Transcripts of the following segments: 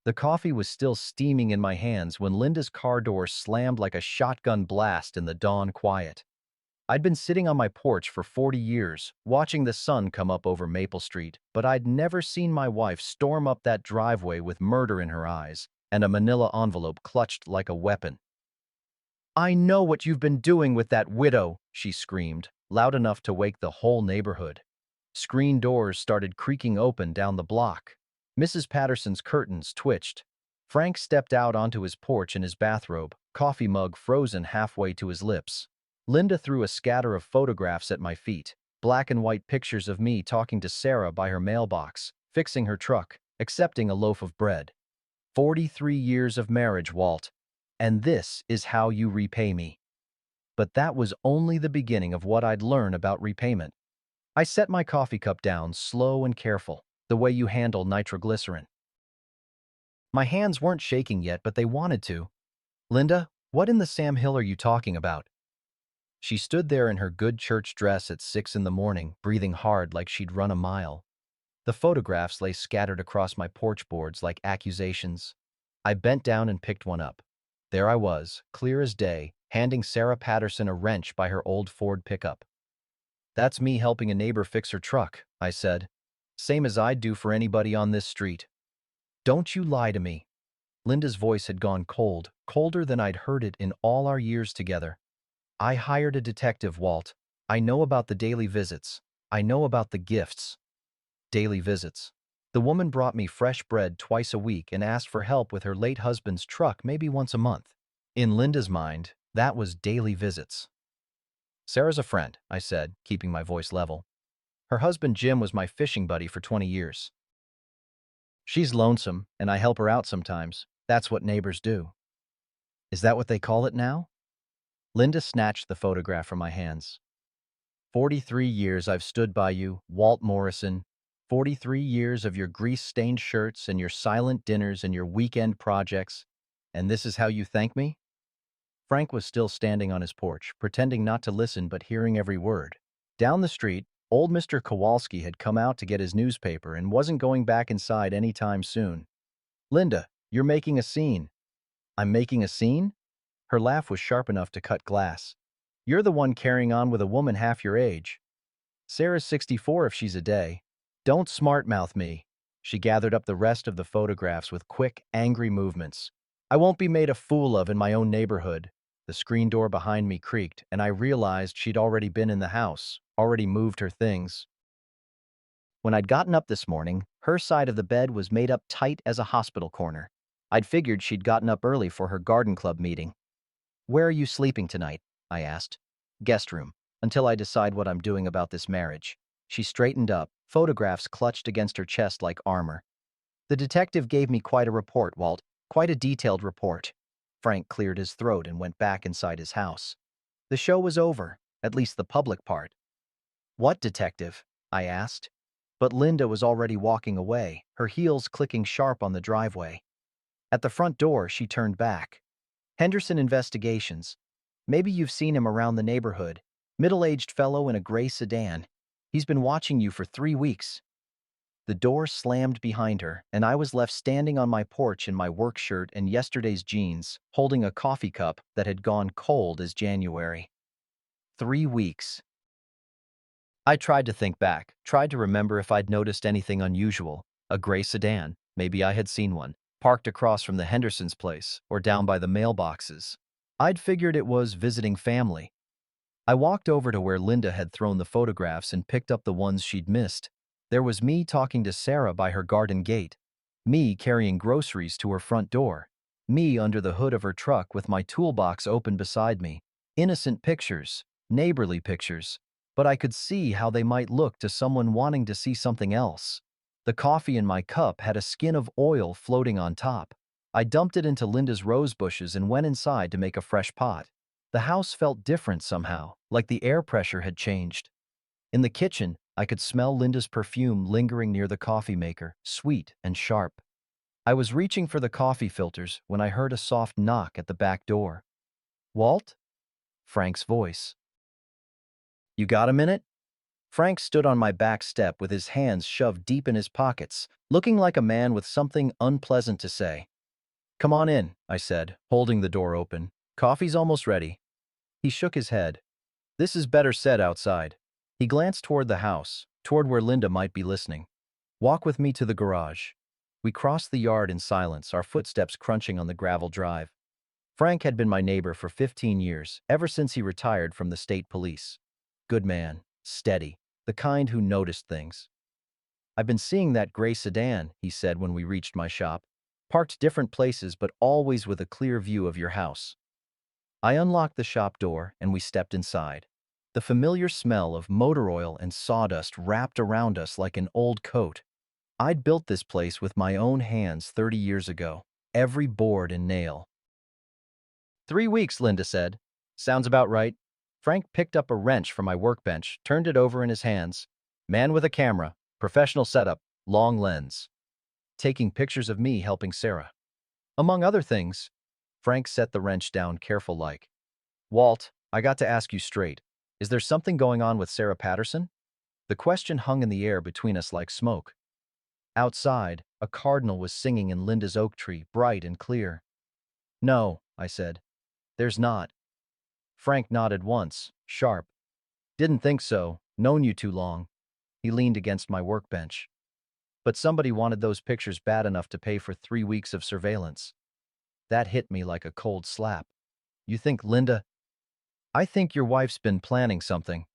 The coffee was still steaming in my hands when Linda's car door slammed like a shotgun blast in the dawn quiet. I'd been sitting on my porch for 40 years, watching the sun come up over Maple Street, but I'd never seen my wife storm up that driveway with murder in her eyes and a manila envelope clutched like a weapon. "I know what you've been doing with that widow," she screamed, loud enough to wake the whole neighborhood. Screen doors started creaking open down the block. Mrs. Patterson's curtains twitched. Frank stepped out onto his porch in his bathrobe, coffee mug frozen halfway to his lips. Linda threw a scatter of photographs at my feet, black and white pictures of me talking to Sarah by her mailbox, fixing her truck, accepting a loaf of bread. 43 years of marriage, Walt. And this is how you repay me. But that was only the beginning of what I'd learn about repayment. I set my coffee cup down, slow and careful, the way you handle nitroglycerin. My hands weren't shaking yet, but they wanted to. "Linda, what in the Sam Hill are you talking about?" She stood there in her good church dress at 6 in the morning, breathing hard like she'd run a mile. The photographs lay scattered across my porch boards like accusations. I bent down and picked one up. There I was, clear as day, handing Sarah Patterson a wrench by her old Ford pickup. "That's me helping a neighbor fix her truck," I said. "Same as I'd do for anybody on this street." "Don't you lie to me." Linda's voice had gone cold, colder than I'd heard it in all our years together. "I hired a detective, Walt. I know about the daily visits. I know about the gifts." Daily visits. The woman brought me fresh bread twice a week and asked for help with her late husband's truck maybe once a month. In Linda's mind, that was daily visits. "Sarah's a friend," I said, keeping my voice level. "Her husband Jim was my fishing buddy for 20 years. She's lonesome, and I help her out sometimes. That's what neighbors do." "Is that what they call it now?" Linda snatched the photograph from my hands. 43 years I've stood by you, Walt Morrison. 43 years of your grease-stained shirts and your silent dinners and your weekend projects. And this is how you thank me?" Frank was still standing on his porch, pretending not to listen but hearing every word. Down the street, old Mr. Kowalski had come out to get his newspaper and wasn't going back inside any time soon. "Linda, you're making a scene." "I'm making a scene?" Her laugh was sharp enough to cut glass. "You're the one carrying on with a woman half your age. Sarah's 64 if she's a day. Don't smart-mouth me." She gathered up the rest of the photographs with quick, angry movements. "I won't be made a fool of in my own neighborhood." The screen door behind me creaked, and I realized she'd already been in the house, already moved her things. When I'd gotten up this morning, her side of the bed was made up tight as a hospital corner. I'd figured she'd gotten up early for her garden club meeting. "Where are you sleeping tonight?" I asked. "Guest room, until I decide what I'm doing about this marriage." She straightened up, photographs clutched against her chest like armor. "The detective gave me quite a report, Walt, quite a detailed report." Frank cleared his throat and went back inside his house. The show was over, at least the public part. "What detective?" I asked. But Linda was already walking away, her heels clicking sharp on the driveway. At the front door, she turned back. "Henderson Investigations. Maybe you've seen him around the neighborhood. Middle-aged fellow in a gray sedan. He's been watching you for 3 weeks." The door slammed behind her, and I was left standing on my porch in my work shirt and yesterday's jeans, holding a coffee cup that had gone cold as January. 3 weeks. I tried to think back, tried to remember if I'd noticed anything unusual. A gray sedan, maybe I had seen one, parked across from the Hendersons' place or down by the mailboxes. I'd figured it was visiting family. I walked over to where Linda had thrown the photographs and picked up the ones she'd missed. There was me talking to Sarah by her garden gate, me carrying groceries to her front door, me under the hood of her truck with my toolbox open beside me. Innocent pictures, neighborly pictures, but I could see how they might look to someone wanting to see something else. The coffee in my cup had a skin of oil floating on top. I dumped it into Linda's rose bushes and went inside to make a fresh pot. The house felt different somehow, like the air pressure had changed. In the kitchen, I could smell Linda's perfume lingering near the coffee maker, sweet and sharp. I was reaching for the coffee filters when I heard a soft knock at the back door. "Walt?" Frank's voice. "You got a minute?" Frank stood on my back step with his hands shoved deep in his pockets, looking like a man with something unpleasant to say. "Come on in," I said, holding the door open. "Coffee's almost ready." He shook his head. "This is better said outside." He glanced toward the house, toward where Linda might be listening. "Walk with me to the garage." We crossed the yard in silence, our footsteps crunching on the gravel drive. Frank had been my neighbor for 15 years, ever since he retired from the state police. Good man, steady, the kind who noticed things. "I've been seeing that gray sedan," he said when we reached my shop. "Parked different places, but always with a clear view of your house." I unlocked the shop door, and we stepped inside. The familiar smell of motor oil and sawdust wrapped around us like an old coat. I'd built this place with my own hands 30 years ago, every board and nail. "3 weeks, Linda said. Sounds about right." Frank picked up a wrench from my workbench, turned it over in his hands. Man with a camera, professional setup, long lens. Taking pictures of me helping Sarah. Among other things, Frank set the wrench down careful like. "Walt, I got to ask you straight. Is there something going on with Sarah Patterson?" The question hung in the air between us like smoke. Outside, a cardinal was singing in Linda's oak tree, bright and clear. "No," I said. "There's not." Frank nodded once, sharp. "Didn't think so. Known you too long." He leaned against my workbench. "But somebody wanted those pictures bad enough to pay for 3 weeks of surveillance." That hit me like a cold slap. "You think Linda—" "I think your wife's been planning something."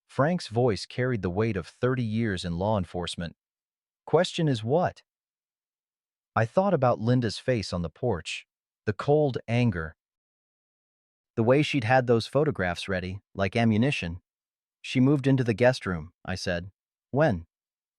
Frank's voice carried the weight of 30 years in law enforcement. "Question is what?" I thought about Linda's face on the porch, the cold anger, the way she'd had those photographs ready, like ammunition. "She moved into the guest room," I said. "When?"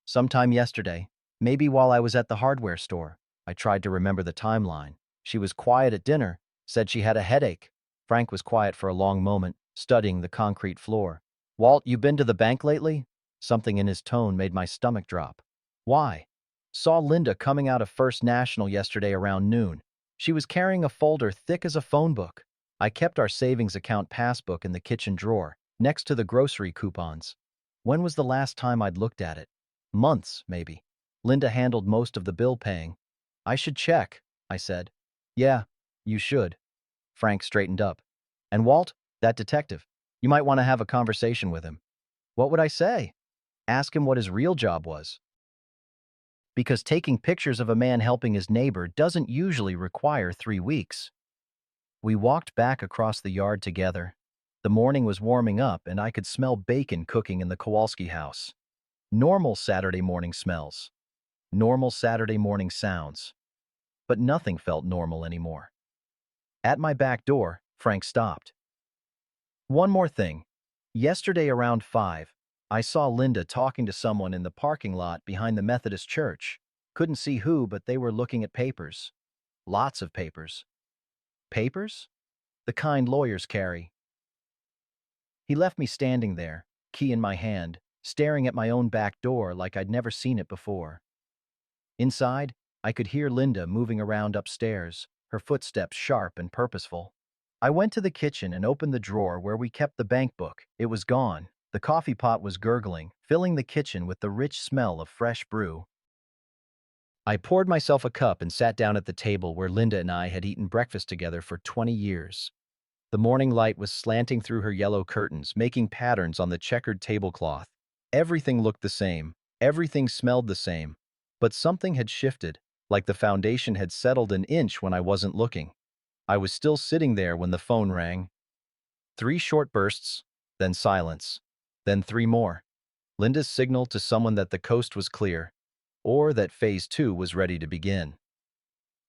"Sometime yesterday. Maybe while I was at the hardware store." I tried to remember the timeline. "She was quiet at dinner, said she had a headache." Frank was quiet for a long moment, studying the concrete floor. "Walt, you been to the bank lately?" Something in his tone made my stomach drop. "Why?" "Saw Linda coming out of First National yesterday around noon. She was carrying a folder thick as a phone book." I kept our savings account passbook in the kitchen drawer, next to the grocery coupons. When was the last time I'd looked at it? Months, maybe. Linda handled most of the bill paying. "I should check," I said. "Yeah, you should." Frank straightened up. "And Walt, that detective, you might want to have a conversation with him." "What would I say?" "Ask him what his real job was." Because taking pictures of a man helping his neighbor doesn't usually require 3 weeks. We walked back across the yard together. The morning was warming up, and I could smell bacon cooking in the Kowalski house. Normal Saturday morning smells. Normal Saturday morning sounds. But nothing felt normal anymore. At my back door, Frank stopped. "One more thing. Yesterday around 5, I saw Linda talking to someone in the parking lot behind the Methodist church. Couldn't see who, but they were looking at papers. Lots of papers." "Papers?" "The kind lawyers carry." He left me standing there, key in my hand, staring at my own back door like I'd never seen it before. Inside, I could hear Linda moving around upstairs, her footsteps sharp and purposeful. I went to the kitchen and opened the drawer where we kept the bank book. It was gone. The coffee pot was gurgling, filling the kitchen with the rich smell of fresh brew. I poured myself a cup and sat down at the table where Linda and I had eaten breakfast together for 20 years. The morning light was slanting through her yellow curtains, making patterns on the checkered tablecloth. Everything looked the same. Everything smelled the same. But something had shifted, like the foundation had settled an inch when I wasn't looking. I was still sitting there when the phone rang. 3 short bursts, then silence. Then 3 more. Linda's signal to someone that the coast was clear, or that phase 2 was ready to begin.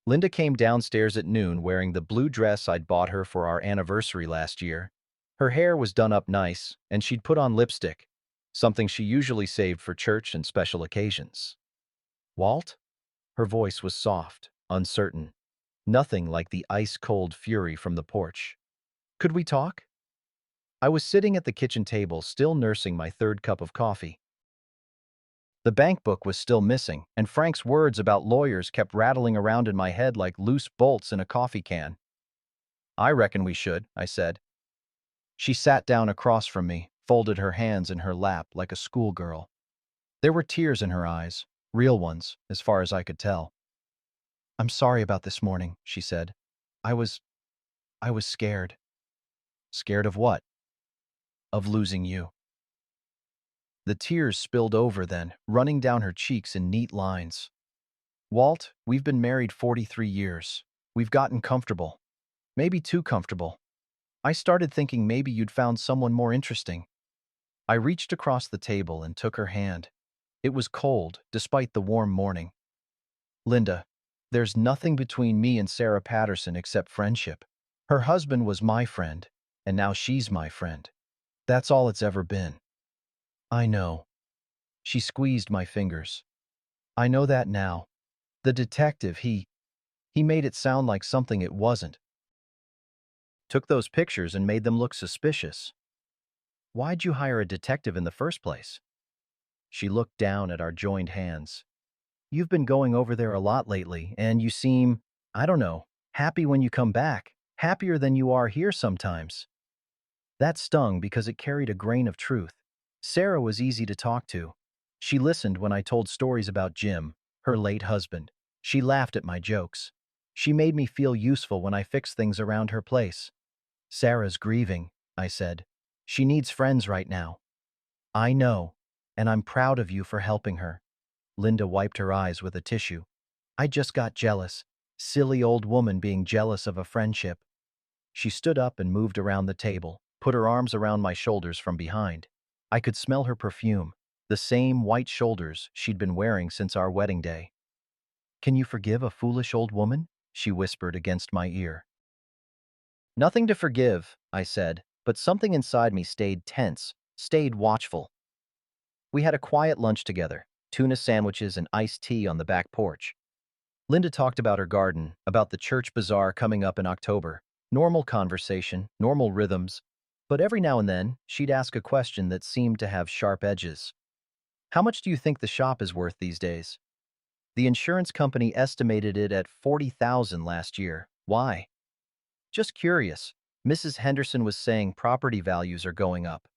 Linda came downstairs at noon wearing the blue dress I'd bought her for our anniversary last year. Her hair was done up nice, and she'd put on lipstick, something she usually saved for church and special occasions. "Walt?" Her voice was soft, uncertain. Nothing like the ice-cold fury from the porch. "Could we talk?" I was sitting at the kitchen table, still nursing my 3rd cup of coffee. The bank book was still missing, and Frank's words about lawyers kept rattling around in my head like loose bolts in a coffee can. "I reckon we should," I said. She sat down across from me, folded her hands in her lap like a schoolgirl. There were tears in her eyes, real ones, as far as I could tell. "I'm sorry about this morning," she said. I was I was scared." "Scared of what?" "Of losing you." The tears spilled over then, running down her cheeks in neat lines. "Walt, we've been married 43 years. We've gotten comfortable. Maybe too comfortable. I started thinking maybe you'd found someone more interesting." I reached across the table and took her hand. It was cold, despite the warm morning. "Linda, there's nothing between me and Sarah Patterson except friendship. Her husband was my friend, and now she's my friend. That's all it's ever been." "I know." She squeezed my fingers. "I know that now. The detective, he made it sound like something it wasn't. Took those pictures and made them look suspicious. Why'd you hire a detective in the first place?" She looked down at our joined hands. "You've been going over there a lot lately, and you seem, I don't know, happy when you come back, happier than you are here sometimes." That stung because it carried a grain of truth. Sarah was easy to talk to. She listened when I told stories about Jim, her late husband. She laughed at my jokes. She made me feel useful when I fixed things around her place. "Sarah's grieving," I said. "She needs friends right now." "I know, and I'm proud of you for helping her." Linda wiped her eyes with a tissue. "I just got jealous. Silly old woman being jealous of a friendship." She stood up and moved around the table, put her arms around my shoulders from behind. I could smell her perfume, the same white shoulders she'd been wearing since our wedding day. "Can you forgive a foolish old woman?" she whispered against my ear. "Nothing to forgive," I said, but something inside me stayed tense, stayed watchful. We had a quiet lunch together, tuna sandwiches and iced tea on the back porch. Linda talked about her garden, about the church bazaar coming up in October. Normal conversation, normal rhythms, but every now and then, she'd ask a question that seemed to have sharp edges. "How much do you think the shop is worth these days?" "The insurance company estimated it at 40,000 last year. Why?" "Just curious. Mrs. Henderson was saying property values are going up."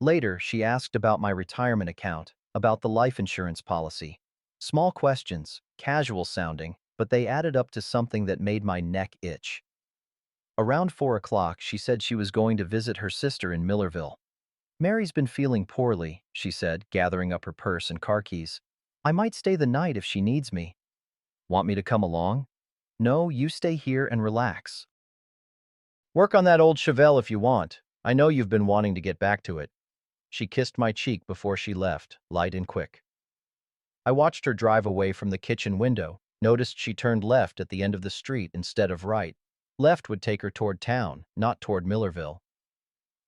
Later, she asked about my retirement account, about the life insurance policy. Small questions, casual sounding, but they added up to something that made my neck itch. Around 4 o'clock, she said she was going to visit her sister in Millerville. "Mary's been feeling poorly," she said, gathering up her purse and car keys. "I might stay the night if she needs me." "Want me to come along?" "No, you stay here and relax. Work on that old Chevelle if you want. I know you've been wanting to get back to it." She kissed my cheek before she left, light and quick. I watched her drive away from the kitchen window, noticed she turned left at the end of the street instead of right. Left would take her toward town, not toward Millerville.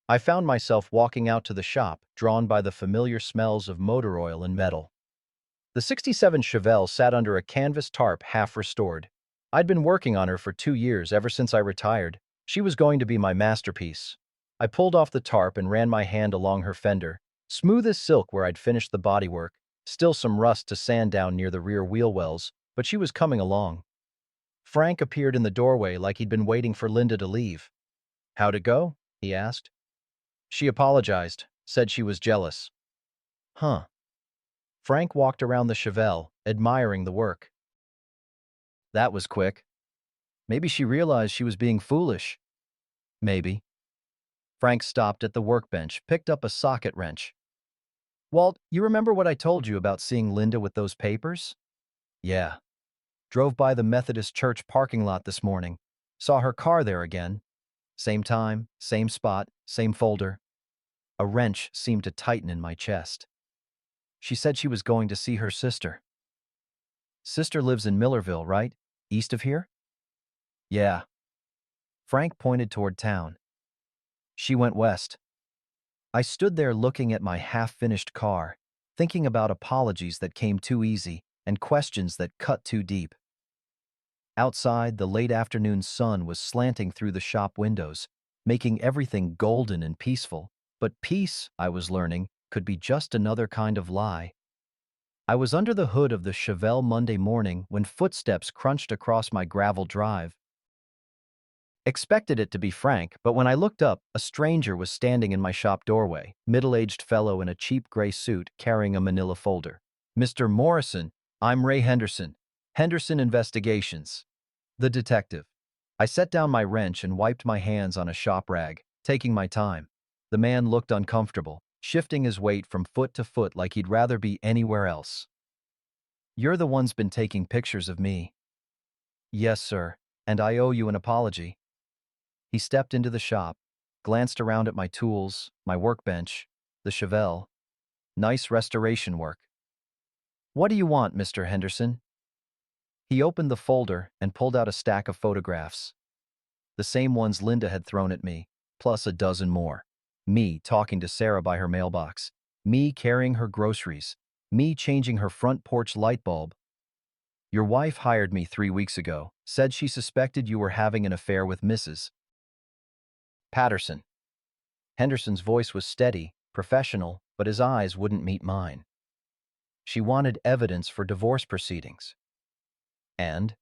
I found myself walking out to the shop, drawn by the familiar smells of motor oil and metal. The '67 Chevelle sat under a canvas tarp half restored. I'd been working on her for 2 years ever since I retired. She was going to be my masterpiece. I pulled off the tarp and ran my hand along her fender, smooth as silk where I'd finished the bodywork, still some rust to sand down near the rear wheel wells, but she was coming along. Frank appeared in the doorway like he'd been waiting for Linda to leave. "How'd it go?" he asked. "She apologized, said she was jealous." "Huh." Frank walked around the Chevelle, admiring the work. "That was quick. Maybe she realized she was being foolish." "Maybe." Frank stopped at the workbench, picked up a socket wrench. "Walt, you remember what I told you about seeing Linda with those papers?" "Yeah. Drove by the Methodist church parking lot this morning. Saw her car there again. Same time, same spot, same folder." A wrench seemed to tighten in my chest. "She said she was going to see her sister." "Sister lives in Millerville, right? East of here?" "Yeah." Frank pointed toward town. "She went west." I stood there looking at my half-finished car, thinking about apologies that came too easy and questions that cut too deep. Outside, the late afternoon sun was slanting through the shop windows, making everything golden and peaceful. But peace, I was learning, could be just another kind of lie. I was under the hood of the Chevelle Monday morning when footsteps crunched across my gravel drive. Expected it to be frank, but when I looked up, a stranger was standing in my shop doorway, middle-aged fellow in a cheap gray suit carrying a manila folder. "Mr. Morrison, I'm Ray Henderson. Henderson Investigations." The detective. I set down my wrench and wiped my hands on a shop rag, taking my time. The man looked uncomfortable, shifting his weight from foot to foot like he'd rather be anywhere else. "You're the one's been taking pictures of me." "Yes, sir, and I owe you an apology." He stepped into the shop, glanced around at my tools, my workbench, the Chevelle. "Nice restoration work." "What do you want, Mr. Henderson?" He opened the folder and pulled out a stack of photographs. The same ones Linda had thrown at me, plus a dozen more. Me talking to Sarah by her mailbox. Me carrying her groceries. Me changing her front porch light bulb. "Your wife hired me 3 weeks ago, said she suspected you were having an affair with Mrs. Patterson." Henderson's voice was steady, professional, but his eyes wouldn't meet mine. "She wanted evidence for divorce proceedings." And?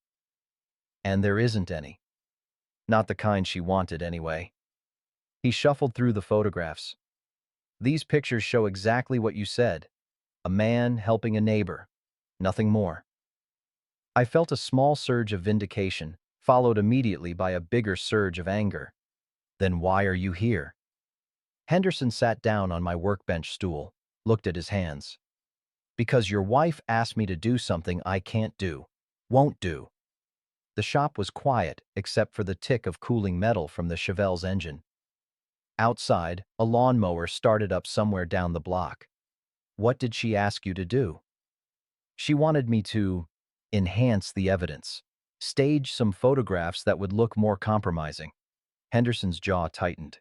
And there isn't any. Not the kind she wanted, anyway. He shuffled through the photographs. "These pictures show exactly what you said. A man helping a neighbor. Nothing more." I felt a small surge of vindication, followed immediately by a bigger surge of anger. "Then why are you here?" Henderson sat down on my workbench stool, looked at his hands. "Because your wife asked me to do something I can't do. Won't do." The shop was quiet, except for the tick of cooling metal from the Chevelle's engine. Outside, a lawnmower started up somewhere down the block. "What did she ask you to do?" "She wanted me to enhance the evidence. Stage some photographs that would look more compromising." Henderson's jaw tightened.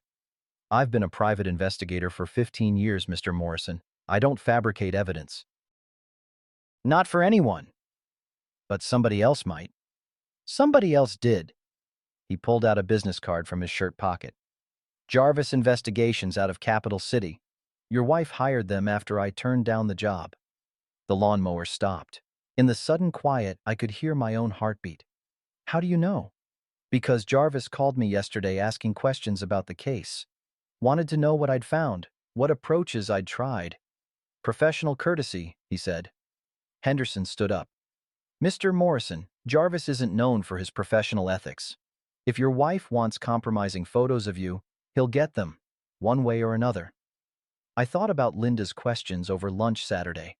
"I've been a private investigator for 15 years, Mr. Morrison. I don't fabricate evidence." "Not for anyone. But somebody else might." "Somebody else did." He pulled out a business card from his shirt pocket. "Jarvis Investigations out of Capital City. Your wife hired them after I turned down the job." The lawnmower stopped. In the sudden quiet, I could hear my own heartbeat. "How do you know?" "Because Jarvis called me yesterday asking questions about the case. Wanted to know what I'd found, what approaches I'd tried." "Professional courtesy," he said. Henderson stood up. "Mr. Morrison, Jarvis isn't known for his professional ethics. If your wife wants compromising photos of you, he'll get them, one way or another." I thought about Linda's questions over lunch Saturday.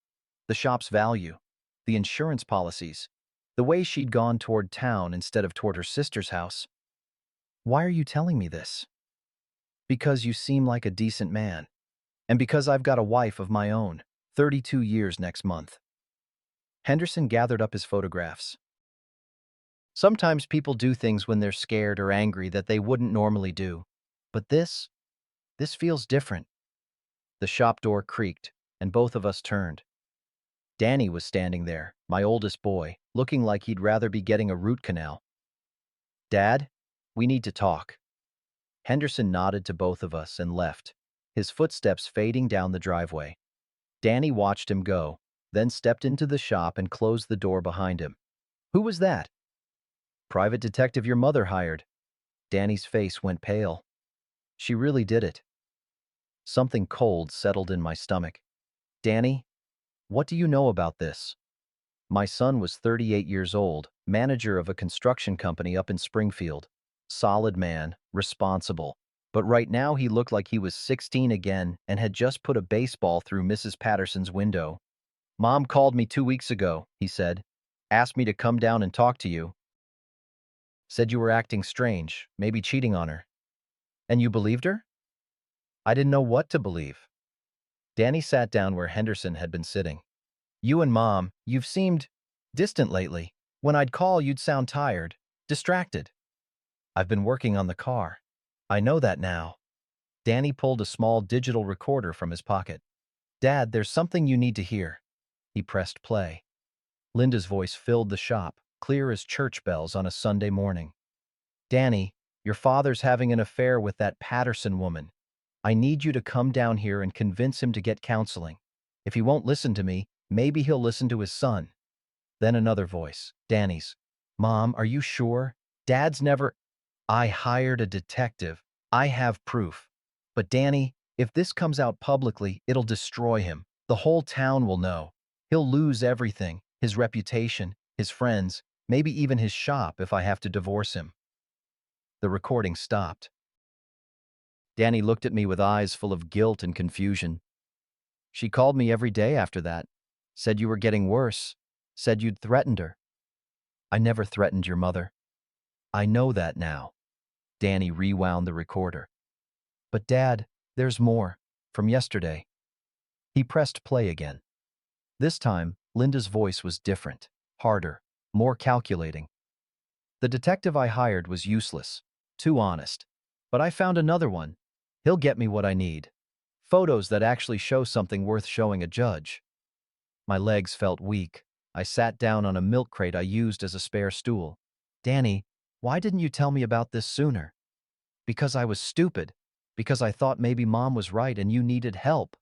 The shop's value, the insurance policies, the way she'd gone toward town instead of toward her sister's house. "Why are you telling me this?" "Because you seem like a decent man. And because I've got a wife of my own, 32 years next month." Henderson gathered up his photographs. "Sometimes people do things when they're scared or angry that they wouldn't normally do. But this feels different." The shop door creaked, and both of us turned. Danny was standing there, my oldest boy, looking like he'd rather be getting a root canal. "Dad, we need to talk." Henderson nodded to both of us and left, his footsteps fading down the driveway. Danny watched him go, then stepped into the shop and closed the door behind him. "Who was that?" "Private detective your mother hired." Danny's face went pale. "She really did it." Something cold settled in my stomach. "Danny, what do you know about this?" My son was 38 years old, manager of a construction company up in Springfield. Solid man, responsible. But right now he looked like he was 16 again and had just put a baseball through Mrs. Patterson's window. "Mom called me 2 weeks ago," he said. "Asked me to come down and talk to you. Said you were acting strange, maybe cheating on her." "And you believed her?" I didn't know what to believe. Danny sat down where Henderson had been sitting. "You and Mom, you've seemed distant lately. When I'd call, you'd sound tired, distracted." "I've been working on the car." "I know that now." Danny pulled a small digital recorder from his pocket. "Dad, there's something you need to hear." He pressed play. Linda's voice filled the shop, clear as church bells on a Sunday morning. "Danny, your father's having an affair with that Patterson woman. I need you to come down here and convince him to get counseling. If he won't listen to me, maybe he'll listen to his son." Then another voice, Danny's. "Mom, are you sure? Dad's never—" I hired a detective. I have proof. But Danny, if this comes out publicly, it'll destroy him. The whole town will know. He'll lose everything, his reputation, his friends, maybe even his shop if I have to divorce him. The recording stopped. Danny looked at me with eyes full of guilt and confusion. She called me every day after that, said you were getting worse, said you'd threatened her. I never threatened your mother. I know that now. Danny rewound the recorder. But Dad, there's more. From yesterday. He pressed play again. This time, Linda's voice was different, harder, more calculating. The detective I hired was useless, too honest. But I found another one. He'll get me what I need. Photos that actually show something worth showing a judge. My legs felt weak. I sat down on a milk crate I used as a spare stool. Danny, why didn't you tell me about this sooner? Because I was stupid. Because I thought maybe Mom was right and you needed help.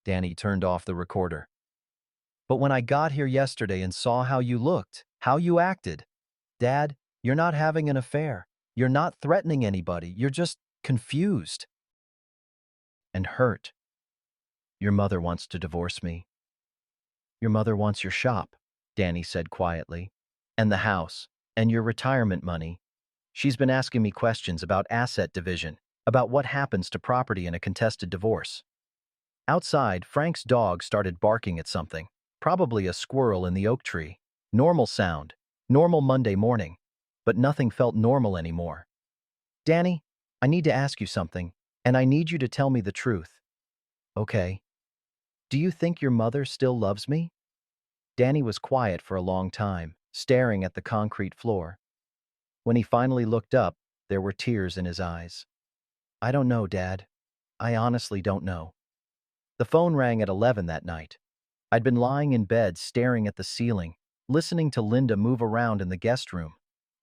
Danny turned off the recorder. But when I got here yesterday and saw how you looked, how you acted, Dad, you're not having an affair. You're not threatening anybody. You're just confused. And hurt. Your mother wants to divorce me. Your mother wants your shop, Danny said quietly, and the house, and your retirement money. She's been asking me questions about asset division, about what happens to property in a contested divorce. Outside, Frank's dog started barking at something, probably a squirrel in the oak tree. Normal sound, normal Monday morning, but nothing felt normal anymore. Danny, I need to ask you something, and I need you to tell me the truth. Okay. Do you think your mother still loves me? Danny was quiet for a long time, staring at the concrete floor. When he finally looked up, there were tears in his eyes. I don't know, Dad. I honestly don't know. The phone rang at 11 that night. I'd been lying in bed staring at the ceiling, listening to Linda move around in the guest room.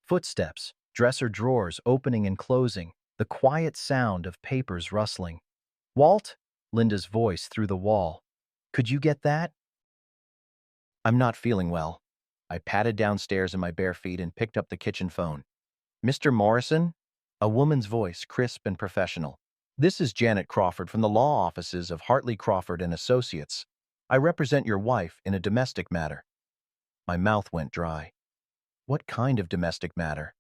Footsteps, dresser drawers opening and closing, the quiet sound of papers rustling. Walt? Linda's voice through the wall. Could you get that? I'm not feeling well. I padded downstairs in my bare feet and picked up the kitchen phone. Mr. Morrison? A woman's voice, crisp and professional. This is Janet Crawford from the law offices of Hartley Crawford and Associates. I represent your wife in a domestic matter. My mouth went dry. What kind of domestic matter?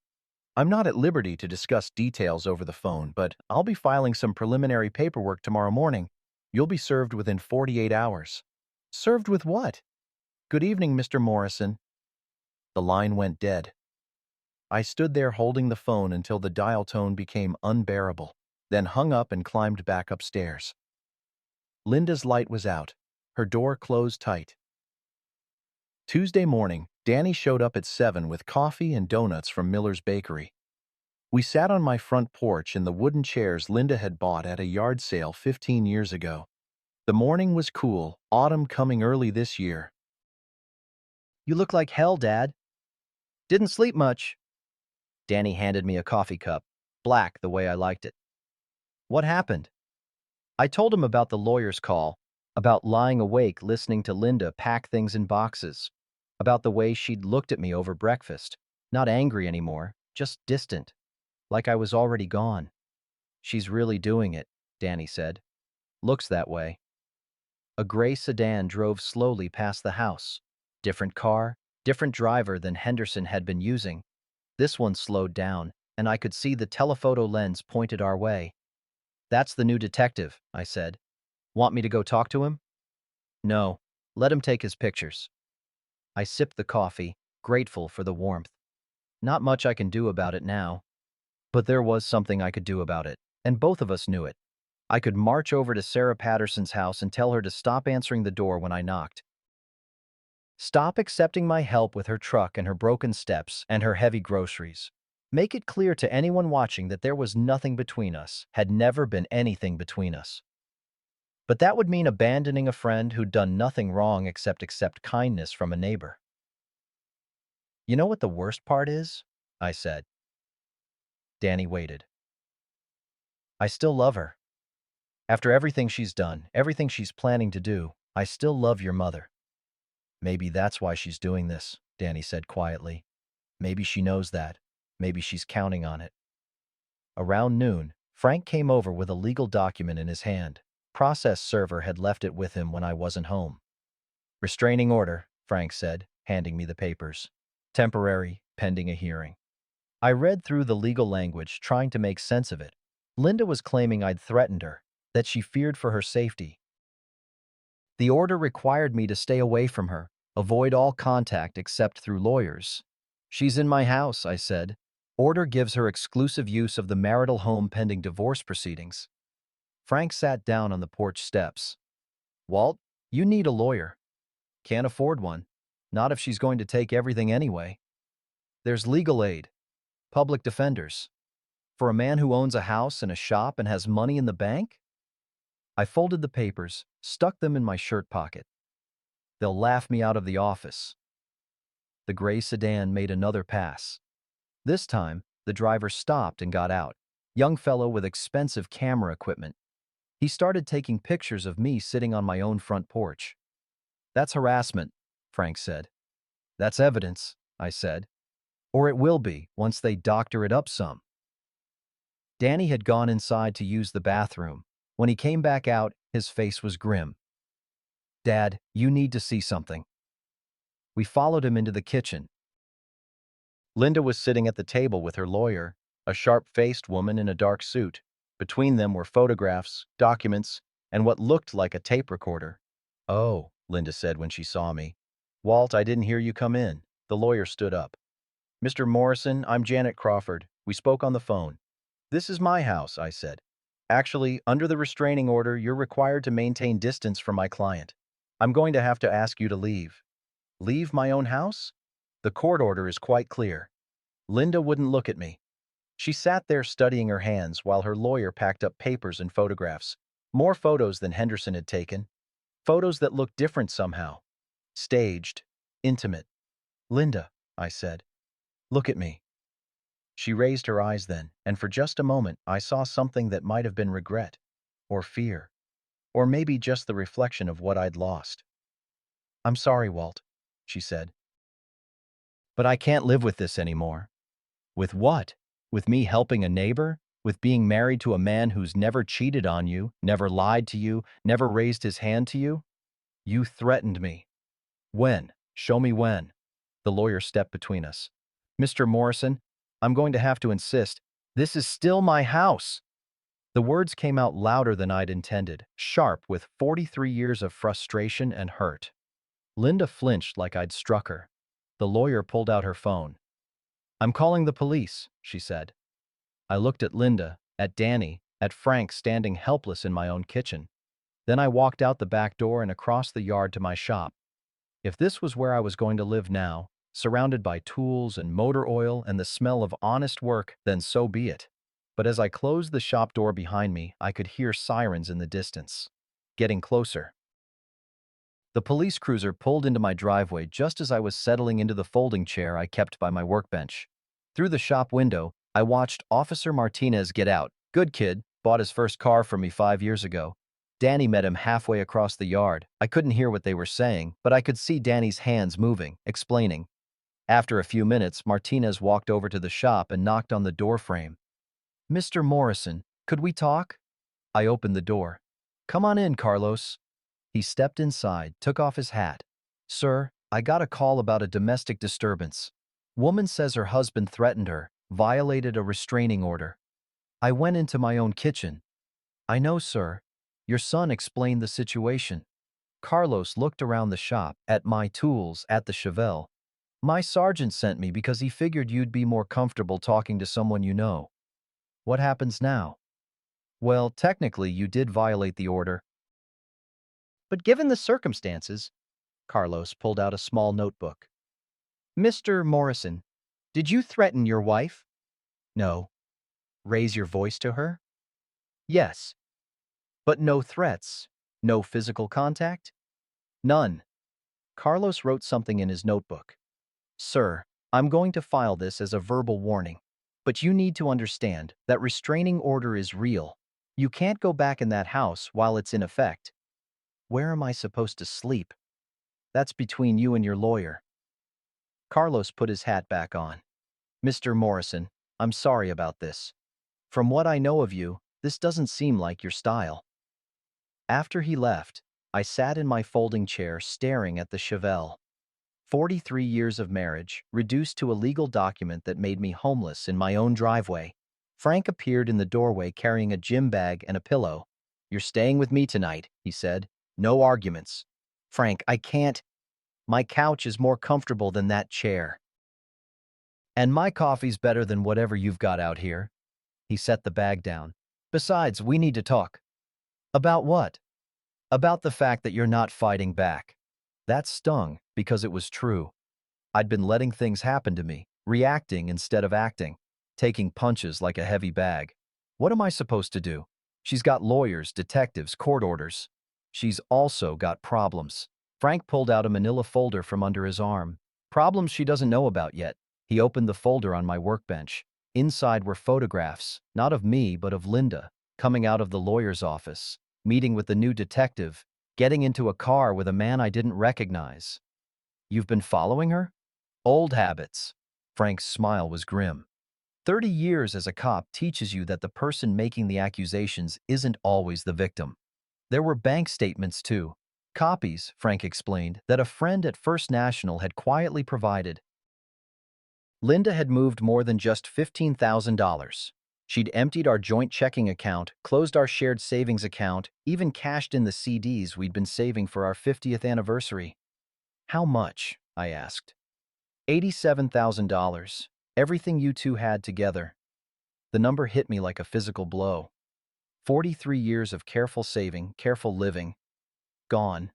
I'm not at liberty to discuss details over the phone, but I'll be filing some preliminary paperwork tomorrow morning. You'll be served within 48 hours. Served with what? Good evening, Mr. Morrison. The line went dead. I stood there holding the phone until the dial tone became unbearable, then hung up and climbed back upstairs. Linda's light was out. Her door closed tight. Tuesday morning, Danny showed up at 7 with coffee and donuts from Miller's Bakery. We sat on my front porch in the wooden chairs Linda had bought at a yard sale 15 years ago. The morning was cool, autumn coming early this year. You look like hell, Dad. Didn't sleep much. Danny handed me a coffee cup, black the way I liked it. What happened? I told him about the lawyer's call, about lying awake listening to Linda pack things in boxes, about the way she'd looked at me over breakfast, not angry anymore, just distant, like I was already gone. She's really doing it, Danny said. Looks that way. A gray sedan drove slowly past the house. Different car, different driver than Henderson had been using. This one slowed down, and I could see the telephoto lens pointed our way. That's the new detective, I said. Want me to go talk to him? No, let him take his pictures. I sipped the coffee, grateful for the warmth. Not much I can do about it now. But there was something I could do about it, and both of us knew it. I could march over to Sarah Patterson's house and tell her to stop answering the door when I knocked. Stop accepting my help with her truck and her broken steps and her heavy groceries. Make it clear to anyone watching that there was nothing between us, had never been anything between us. But that would mean abandoning a friend who'd done nothing wrong except accept kindness from a neighbor. You know what the worst part is? I said. Danny waited. I still love her. After everything she's done, everything she's planning to do, I still love your mother. Maybe that's why she's doing this, Danny said quietly. Maybe she knows that. Maybe she's counting on it. Around noon, Frank came over with a legal document in his hand. Process server had left it with him when I wasn't home. Restraining order, Frank said, handing me the papers. Temporary, pending a hearing. I read through the legal language, trying to make sense of it. Linda was claiming I'd threatened her, that she feared for her safety. The order required me to stay away from her, avoid all contact except through lawyers. She's in my house, I said. Order gives her exclusive use of the marital home pending divorce proceedings. Frank sat down on the porch steps. Walt, you need a lawyer. Can't afford one. Not if she's going to take everything anyway. There's legal aid. Public defenders. For a man who owns a house and a shop and has money in the bank? I folded the papers, stuck them in my shirt pocket. They'll laugh me out of the office. The gray sedan made another pass. This time, the driver stopped and got out. Young fellow with expensive camera equipment. He started taking pictures of me sitting on my own front porch. That's harassment, Frank said. That's evidence, I said. Or it will be, once they doctor it up some. Danny had gone inside to use the bathroom. When he came back out, his face was grim. Dad, you need to see something. We followed him into the kitchen. Linda was sitting at the table with her lawyer, a sharp-faced woman in a dark suit. Between them were photographs, documents, and what looked like a tape recorder. Oh, Linda said when she saw me. Walt, I didn't hear you come in. The lawyer stood up. Mr. Morrison, I'm Janet Crawford. We spoke on the phone. This is my house, I said. Actually, under the restraining order, you're required to maintain distance from my client. I'm going to have to ask you to leave. Leave my own house? The court order is quite clear. Linda wouldn't look at me. She sat there studying her hands while her lawyer packed up papers and photographs. More photos than Henderson had taken. Photos that looked different somehow. Staged. Intimate. Linda, I said. Look at me. She raised her eyes then, and for just a moment I saw something that might have been regret, or fear, or maybe just the reflection of what I'd lost. I'm sorry, Walt, she said. But I can't live with this anymore. With what? With me helping a neighbor? With being married to a man who's never cheated on you, never lied to you, never raised his hand to you? You threatened me. When? Show me when. The lawyer stepped between us. Mr. Morrison, I'm going to have to insist. This is still my house. The words came out louder than I'd intended, sharp with 43 years of frustration and hurt. Linda flinched like I'd struck her. The lawyer pulled out her phone. I'm calling the police, she said. I looked at Linda, at Danny, at Frank standing helpless in my own kitchen. Then I walked out the back door and across the yard to my shop. If this was where I was going to live now, surrounded by tools and motor oil and the smell of honest work, then so be it. But as I closed the shop door behind me, I could hear sirens in the distance. Getting closer. The police cruiser pulled into my driveway just as I was settling into the folding chair I kept by my workbench. Through the shop window, I watched Officer Martinez get out. Good kid, bought his first car from me 5 years ago. Danny met him halfway across the yard. I couldn't hear what they were saying, but I could see Danny's hands moving, explaining. After a few minutes, Martinez walked over to the shop and knocked on the door frame. Mr. Morrison, could we talk? I opened the door. Come on in, Carlos. He stepped inside, took off his hat. Sir, I got a call about a domestic disturbance. Woman says her husband threatened her, violated a restraining order. I went into my own kitchen. I know, sir. Your son explained the situation. Carlos looked around the shop, at my tools, at the Chevelle. My sergeant sent me because he figured you'd be more comfortable talking to someone you know. What happens now? Well, technically, you did violate the order. But given the circumstances, Carlos pulled out a small notebook. Mr. Morrison, did you threaten your wife? No. Raise your voice to her? Yes. But no threats, no physical contact? None. Carlos wrote something in his notebook. Sir, I'm going to file this as a verbal warning, but you need to understand that restraining order is real. You can't go back in that house while it's in effect. Where am I supposed to sleep? That's between you and your lawyer. Carlos put his hat back on. Mr. Morrison, I'm sorry about this. From what I know of you, this doesn't seem like your style." After he left, I sat in my folding chair staring at the Chevelle. 43 years of marriage, reduced to a legal document that made me homeless in my own driveway. Frank appeared in the doorway carrying a gym bag and a pillow. "You're staying with me tonight," he said. "No arguments." "Frank, I can't. My couch is more comfortable than that chair. And my coffee's better than whatever you've got out here." He set the bag down. "Besides, we need to talk." "About what?" "About the fact that you're not fighting back." That stung, because it was true. I'd been letting things happen to me, reacting instead of acting, taking punches like a heavy bag. What am I supposed to do? She's got lawyers, detectives, court orders. She's also got problems. Frank pulled out a manila folder from under his arm. Problems she doesn't know about yet. He opened the folder on my workbench. Inside were photographs, not of me, but of Linda, coming out of the lawyer's office, meeting with the new detective, getting into a car with a man I didn't recognize. "You've been following her?" "Old habits." Frank's smile was grim. 30 years as a cop teaches you that the person making the accusations isn't always the victim. There were bank statements, too. Copies, Frank explained, that a friend at First National had quietly provided. Linda had moved more than just $15,000. She'd emptied our joint checking account, closed our shared savings account, even cashed in the CDs we'd been saving for our 50th anniversary. "How much?" I asked. $87,000. Everything you two had together." The number hit me like a physical blow. 43 years of careful saving, careful living, gone.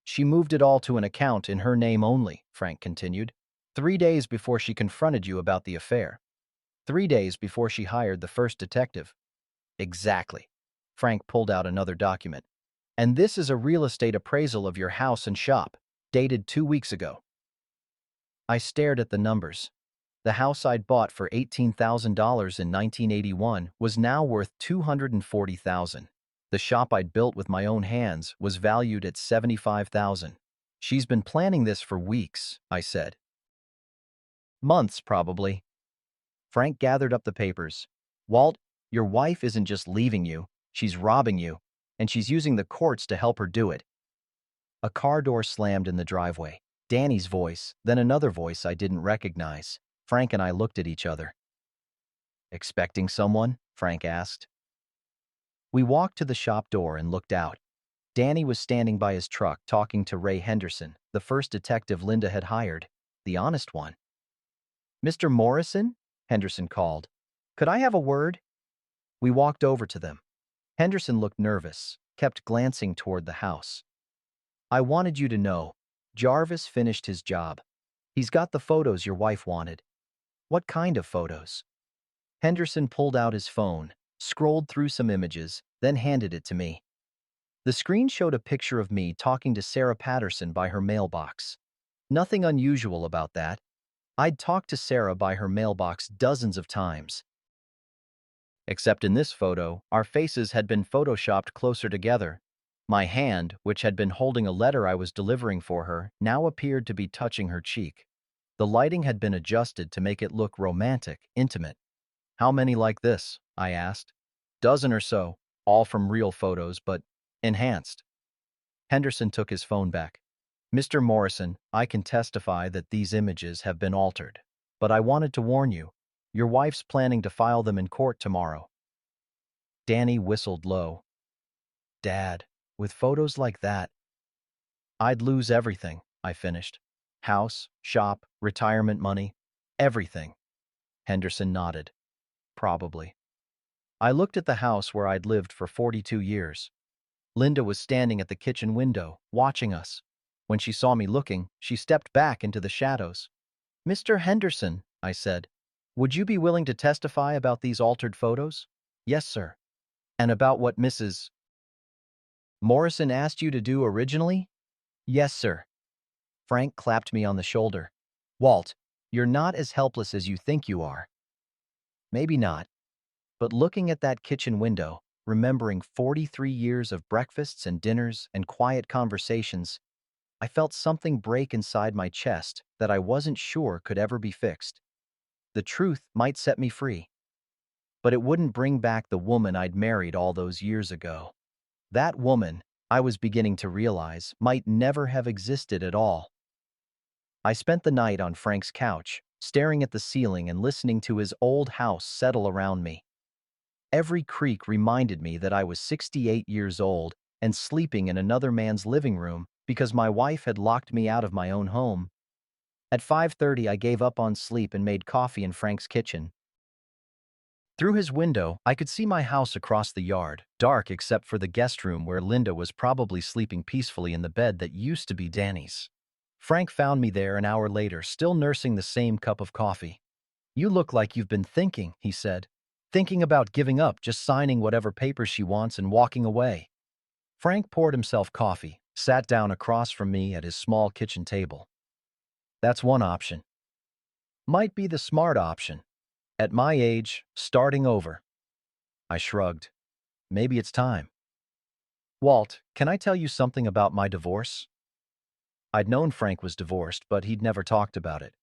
"She moved it all to an account in her name only," Frank continued. 3 days before she confronted you about the affair. 3 days before she hired the first detective." "Exactly." Frank pulled out another document. "And this is a real estate appraisal of your house and shop, dated 2 weeks ago." I stared at the numbers. The house I'd bought for $18,000 in 1981 was now worth $240,000. The shop I'd built with my own hands was valued at $75,000. "She's been planning this for weeks," I said. "Months, probably." Frank gathered up the papers. "Walt, your wife isn't just leaving you, she's robbing you, and she's using the courts to help her do it." A car door slammed in the driveway. Danny's voice, then another voice I didn't recognize. Frank and I looked at each other. "Expecting someone?" Frank asked. We walked to the shop door and looked out. Danny was standing by his truck talking to Ray Henderson, the first detective Linda had hired, the honest one. "Mr. Morrison?" Henderson called. "Could I have a word?" We walked over to them. Henderson looked nervous, kept glancing toward the house. "I wanted you to know, Jarvis finished his job. He's got the photos your wife wanted." "What kind of photos?" Henderson pulled out his phone, scrolled through some images, then handed it to me. The screen showed a picture of me talking to Sarah Patterson by her mailbox. Nothing unusual about that. I'd talked to Sarah by her mailbox dozens of times. Except in this photo, our faces had been photoshopped closer together. My hand, which had been holding a letter I was delivering for her, now appeared to be touching her cheek. The lighting had been adjusted to make it look romantic, intimate. "How many like this?" I asked. "Dozen or so, all from real photos, but enhanced." Henderson took his phone back. "Mr. Morrison, I can testify that these images have been altered. But I wanted to warn you, your wife's planning to file them in court tomorrow." Danny whistled low. "Dad, with photos like that, I'd lose everything," I finished. "House, shop, retirement money, everything." Henderson nodded. "Probably." I looked at the house where I'd lived for 42 years. Linda was standing at the kitchen window, watching us. When she saw me looking, she stepped back into the shadows. "Mr. Henderson," I said, "would you be willing to testify about these altered photos?" "Yes, sir." "And about what Mrs. Morrison asked you to do originally?" "Yes, sir." Frank clapped me on the shoulder. "Walt, you're not as helpless as you think you are." Maybe not. But looking at that kitchen window, remembering 43 years of breakfasts and dinners and quiet conversations, I felt something break inside my chest that I wasn't sure could ever be fixed. The truth might set me free. but it wouldn't bring back the woman I'd married all those years ago. That woman, I was beginning to realize, might never have existed at all. I spent the night on Frank's couch, staring at the ceiling and listening to his old house settle around me. Every creak reminded me that I was 68 years old and sleeping in another man's living room because my wife had locked me out of my own home. At 5:30, I gave up on sleep and made coffee in Frank's kitchen. Through his window, I could see my house across the yard, dark except for the guest room where Linda was probably sleeping peacefully in the bed that used to be Danny's. Frank found me there an hour later, still nursing the same cup of coffee. "You look like you've been thinking," he said. "Thinking about giving up, just signing whatever papers she wants and walking away." Frank poured himself coffee, sat down across from me at his small kitchen table. "That's one option. Might be the smart option. At my age, starting over." I shrugged. "Maybe it's time." "Walt, can I tell you something about my divorce?" I'd known Frank was divorced, but he'd never talked about it.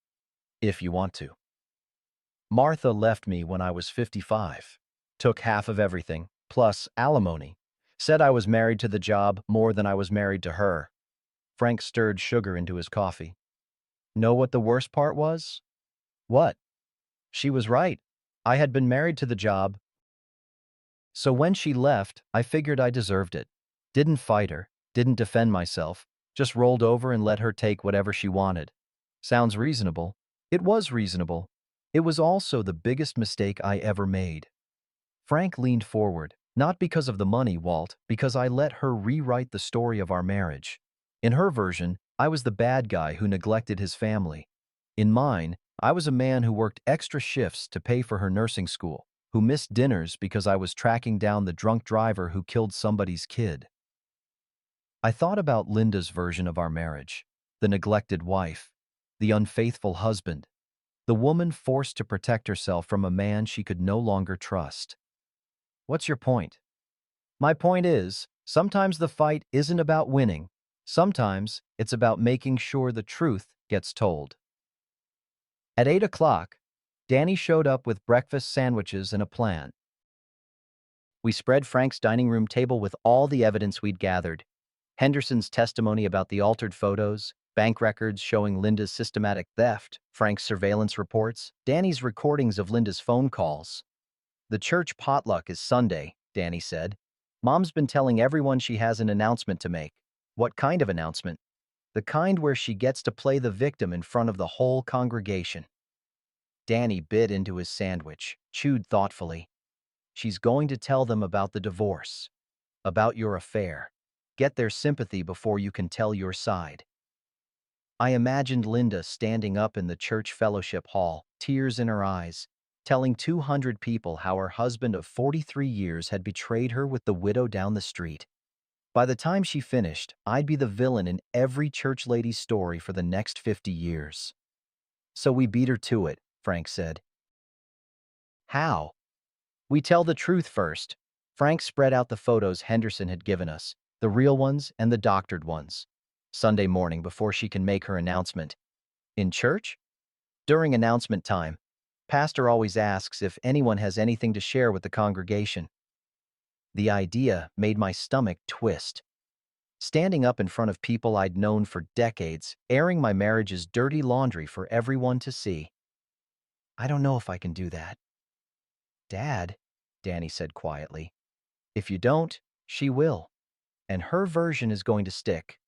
"If you want to." "Martha left me when I was 55. Took half of everything, plus alimony. Said I was married to the job more than I was married to her." Frank stirred sugar into his coffee. "Know what the worst part was?" "What?" "She was right. I had been married to the job. So when she left, I figured I deserved it. Didn't fight her, didn't defend myself, just rolled over and let her take whatever she wanted. Sounds reasonable. It was reasonable. It was also the biggest mistake I ever made." Frank leaned forward, "Not because of the money, Walt, because I let her rewrite the story of our marriage. In her version, I was the bad guy who neglected his family. In mine, I was a man who worked extra shifts to pay for her nursing school, who missed dinners because I was tracking down the drunk driver who killed somebody's kid." I thought about Linda's version of our marriage, the neglected wife, the unfaithful husband, the woman forced to protect herself from a man she could no longer trust. "What's your point?" "My point is, sometimes the fight isn't about winning. Sometimes it's about making sure the truth gets told." At 8 o'clock, Danny showed up with breakfast sandwiches and a plan. We spread Frank's dining room table with all the evidence we'd gathered. Henderson's testimony about the altered photos, bank records showing Linda's systematic theft, Frank's surveillance reports, Danny's recordings of Linda's phone calls. "The church potluck is Sunday," Danny said. "Mom's been telling everyone she has an announcement to make." "What kind of announcement?" "The kind where she gets to play the victim in front of the whole congregation." Danny bit into his sandwich, chewed thoughtfully. "She's going to tell them about the divorce, about your affair. Get their sympathy before you can tell your side." I imagined Linda standing up in the church fellowship hall, tears in her eyes, telling 200 people how her husband of 43 years had betrayed her with the widow down the street. By the time she finished, I'd be the villain in every church lady's story for the next 50 years. "So we beat her to it," Frank said. "How?" "We tell the truth first." Frank spread out the photos Henderson had given us, the real ones and the doctored ones. "Sunday morning before she can make her announcement." "In church?" "During announcement time. Pastor always asks if anyone has anything to share with the congregation." The idea made my stomach twist. Standing up in front of people I'd known for decades, airing my marriage's dirty laundry for everyone to see. "I don't know if I can do that." "Dad," Danny said quietly, "if you don't, she will. And her version is going to stick."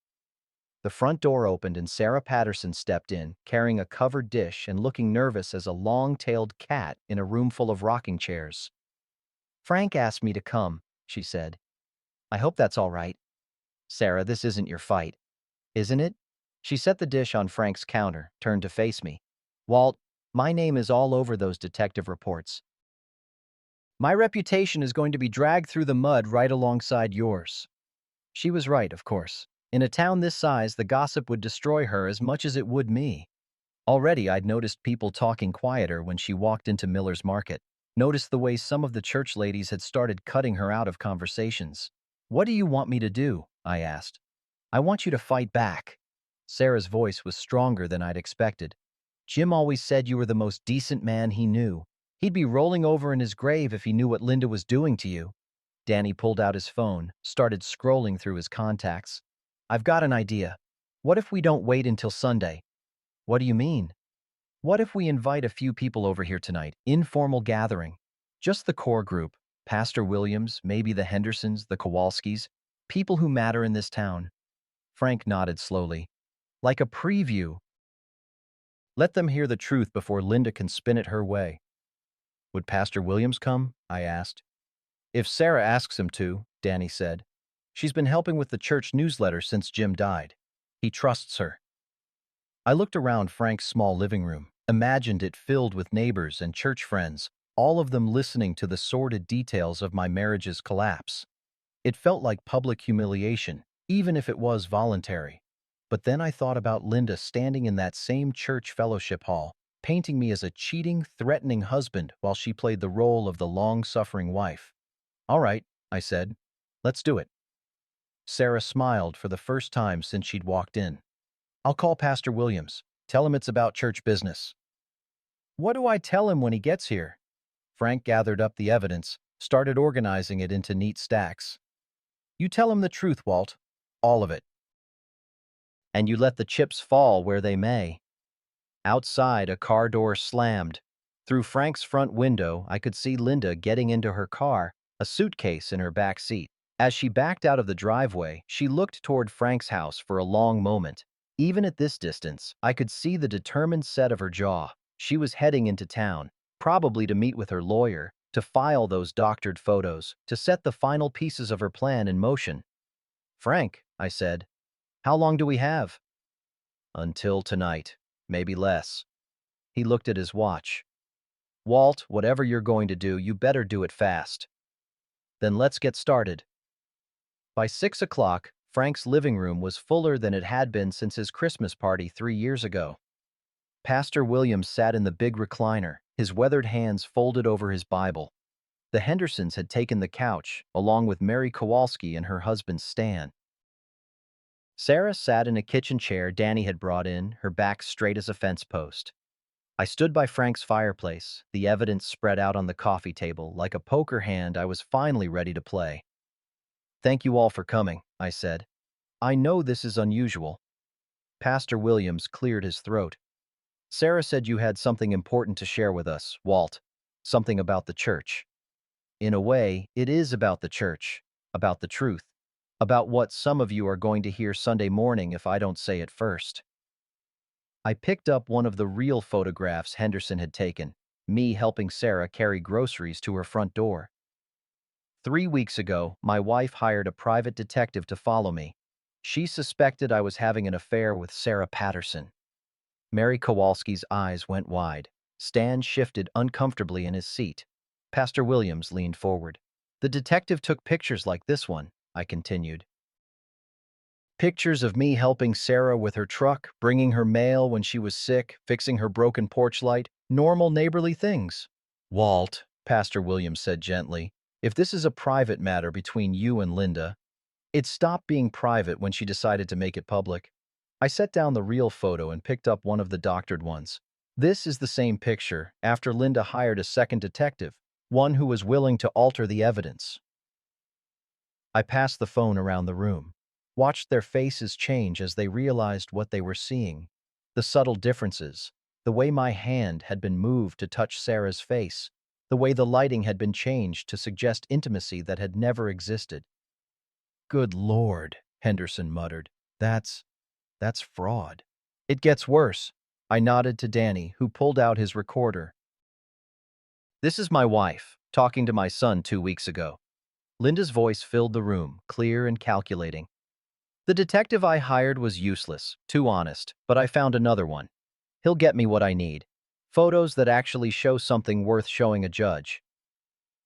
The front door opened and Sarah Patterson stepped in, carrying a covered dish and looking nervous as a long-tailed cat in a room full of rocking chairs. "Frank asked me to come," she said. "I hope that's all right." "Sarah, this isn't your fight." "Isn't it?" She set the dish on Frank's counter, turned to face me. "Walt, my name is all over those detective reports. My reputation is going to be dragged through the mud right alongside yours." She was right, of course. In a town this size, the gossip would destroy her as much as it would me. Already, I'd noticed people talking quieter when she walked into Miller's Market. Noticed the way some of the church ladies had started cutting her out of conversations. "What do you want me to do?" I asked. "I want you to fight back." Sarah's voice was stronger than I'd expected. "Jim always said you were the most decent man he knew. He'd be rolling over in his grave if he knew what Linda was doing to you. Danny pulled out his phone, started scrolling through his contacts. I've got an idea. What if we don't wait until Sunday? What do you mean? What if we invite a few people over here tonight? Informal gathering. Just the core group. Pastor Williams, maybe the Hendersons, the Kowalskis. People who matter in this town. Frank nodded slowly. Like a preview. Let them hear the truth before Linda can spin it her way. Would Pastor Williams come? I asked. If Sarah asks him to, Danny said. She's been helping with the church newsletter since Jim died. He trusts her. I looked around Frank's small living room, imagined it filled with neighbors and church friends, all of them listening to the sordid details of my marriage's collapse. It felt like public humiliation, even if it was voluntary. But then I thought about Linda standing in that same church fellowship hall, painting me as a cheating, threatening husband while she played the role of the long-suffering wife. All right, I said. Let's do it. Sarah smiled for the first time since she'd walked in. I'll call Pastor Williams. Tell him it's about church business. What do I tell him when he gets here? Frank gathered up the evidence, started organizing it into neat stacks. You tell him the truth, Walt. All of it. And you let the chips fall where they may. Outside, a car door slammed. Through Frank's front window, I could see Linda getting into her car, a suitcase in her back seat. As she backed out of the driveway, she looked toward Frank's house for a long moment. Even at this distance, I could see the determined set of her jaw. She was heading into town, probably to meet with her lawyer, to file those doctored photos, to set the final pieces of her plan in motion. Frank, I said, how long do we have? Until tonight, maybe less. He looked at his watch. Walt, whatever you're going to do, you better do it fast. Then let's get started. By 6 o'clock, Frank's living room was fuller than it had been since his Christmas party 3 years ago. Pastor Williams sat in the big recliner, his weathered hands folded over his Bible. The Hendersons had taken the couch, along with Mary Kowalski and her husband Stan. Sarah sat in a kitchen chair Danny had brought in, her back straight as a fence post. I stood by Frank's fireplace, the evidence spread out on the coffee table. Like a poker hand, I was finally ready to play. Thank you all for coming, I said. I know this is unusual. Pastor Williams cleared his throat. Sarah said you had something important to share with us, Walt. Something about the church. In a way, it is about the church, about the truth, about what some of you are going to hear Sunday morning if I don't say it first. I picked up one of the real photographs Henderson had taken, me helping Sarah carry groceries to her front door. 3 weeks ago, my wife hired a private detective to follow me. She suspected I was having an affair with Sarah Patterson. Mary Kowalski's eyes went wide. Stan shifted uncomfortably in his seat. Pastor Williams leaned forward. The detective took pictures like this one, I continued. Pictures of me helping Sarah with her truck, bringing her mail when she was sick, fixing her broken porch light, normal neighborly things. Walt, Pastor Williams said gently, if this is a private matter between you and Linda, it stopped being private when she decided to make it public. I set down the real photo and picked up one of the doctored ones. This is the same picture after Linda hired a second detective, one who was willing to alter the evidence. I passed the phone around the room, watched their faces change as they realized what they were seeing, the subtle differences, the way my hand had been moved to touch Sarah's face, the way the lighting had been changed to suggest intimacy that had never existed. Good Lord, Henderson muttered. That's fraud. It gets worse. I nodded to Danny, who pulled out his recorder. This is my wife, talking to my son 2 weeks ago. Linda's voice filled the room, clear and calculating. The detective I hired was useless, too honest, but I found another one. He'll get me what I need. Photos that actually show something worth showing a judge.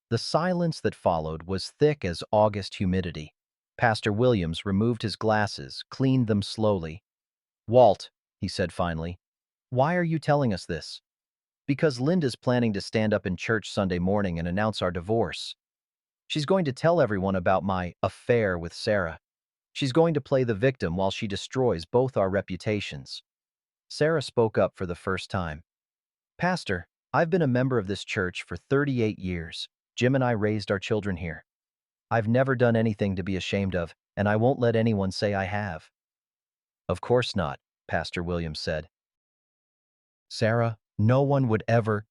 The silence that followed was thick as August humidity. Pastor Williams removed his glasses, cleaned them slowly. Walt, he said finally, why are you telling us this? Because Linda's planning to stand up in church Sunday morning and announce our divorce. She's going to tell everyone about my affair with Sarah. She's going to play the victim while she destroys both our reputations. Sarah spoke up for the first time. Pastor, I've been a member of this church for 38 years. Jim and I raised our children here. I've never done anything to be ashamed of, and I won't let anyone say I have. Of course not, Pastor Williams said. Sarah, no one would ever.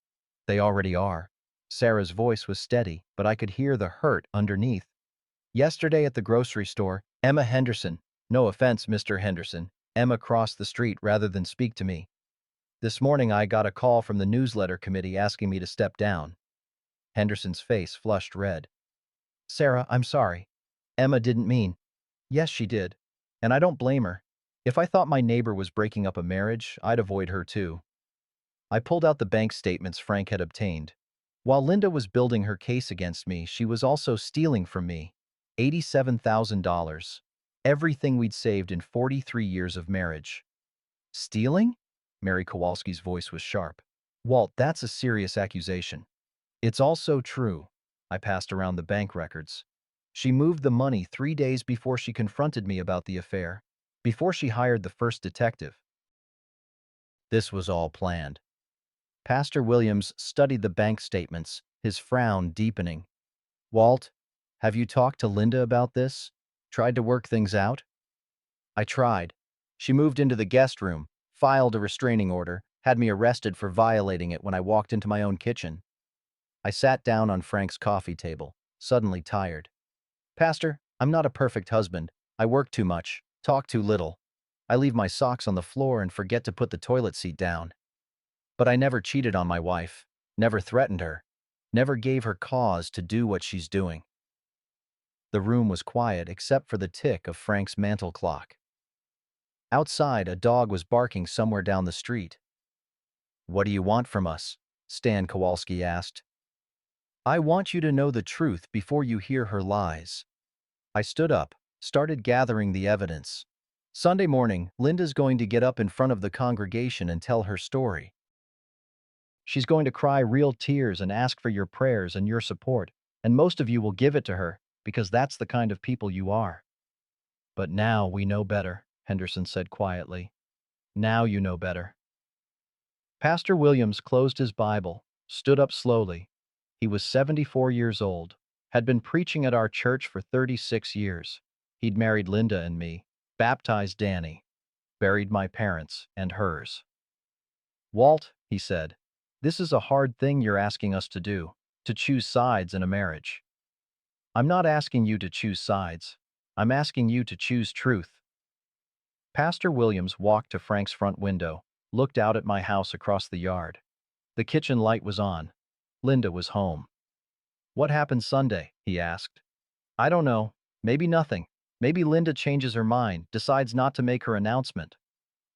They already are. Sarah's voice was steady, but I could hear the hurt underneath. Yesterday at the grocery store, Emma Henderson, no offense, Mr. Henderson, Emma crossed the street rather than speak to me. This morning I got a call from the newsletter committee asking me to step down. Henderson's face flushed red. Sarah, I'm sorry. Emma didn't mean. Yes, she did. And I don't blame her. If I thought my neighbor was breaking up a marriage, I'd avoid her too. I pulled out the bank statements Frank had obtained. While Linda was building her case against me, she was also stealing from me. $87,000. Everything we'd saved in 43 years of marriage. Stealing? Mary Kowalski's voice was sharp. Walt, that's a serious accusation. It's also true. I passed around the bank records. She moved the money 3 days before she confronted me about the affair, before she hired the first detective. This was all planned. Pastor Williams studied the bank statements, his frown deepening. Walt, have you talked to Linda about this? Tried to work things out? I tried. She moved into the guest room, filed a restraining order, had me arrested for violating it when I walked into my own kitchen. I sat down on Frank's coffee table, suddenly tired. Pastor, I'm not a perfect husband. I work too much, talk too little. I leave my socks on the floor and forget to put the toilet seat down. But I never cheated on my wife, never threatened her, never gave her cause to do what she's doing. The room was quiet except for the tick of Frank's mantel clock. Outside, a dog was barking somewhere down the street. What do you want from us? Stan Kowalski asked. I want you to know the truth before you hear her lies. I stood up, started gathering the evidence. Sunday morning, Linda's going to get up in front of the congregation and tell her story. She's going to cry real tears and ask for your prayers and your support, and most of you will give it to her because that's the kind of people you are. But now we know better, Henderson said quietly. Now you know better. Pastor Williams closed his Bible, stood up slowly. He was 74 years old, had been preaching at our church for 36 years. He'd married Linda and me, baptized Danny, buried my parents and hers. Walt, he said, this is a hard thing you're asking us to do, to choose sides in a marriage. I'm not asking you to choose sides. I'm asking you to choose truth. Pastor Williams walked to Frank's front window, looked out at my house across the yard. The kitchen light was on. Linda was home. What happened Sunday? He asked. I don't know. Maybe nothing. Maybe Linda changes her mind, decides not to make her announcement.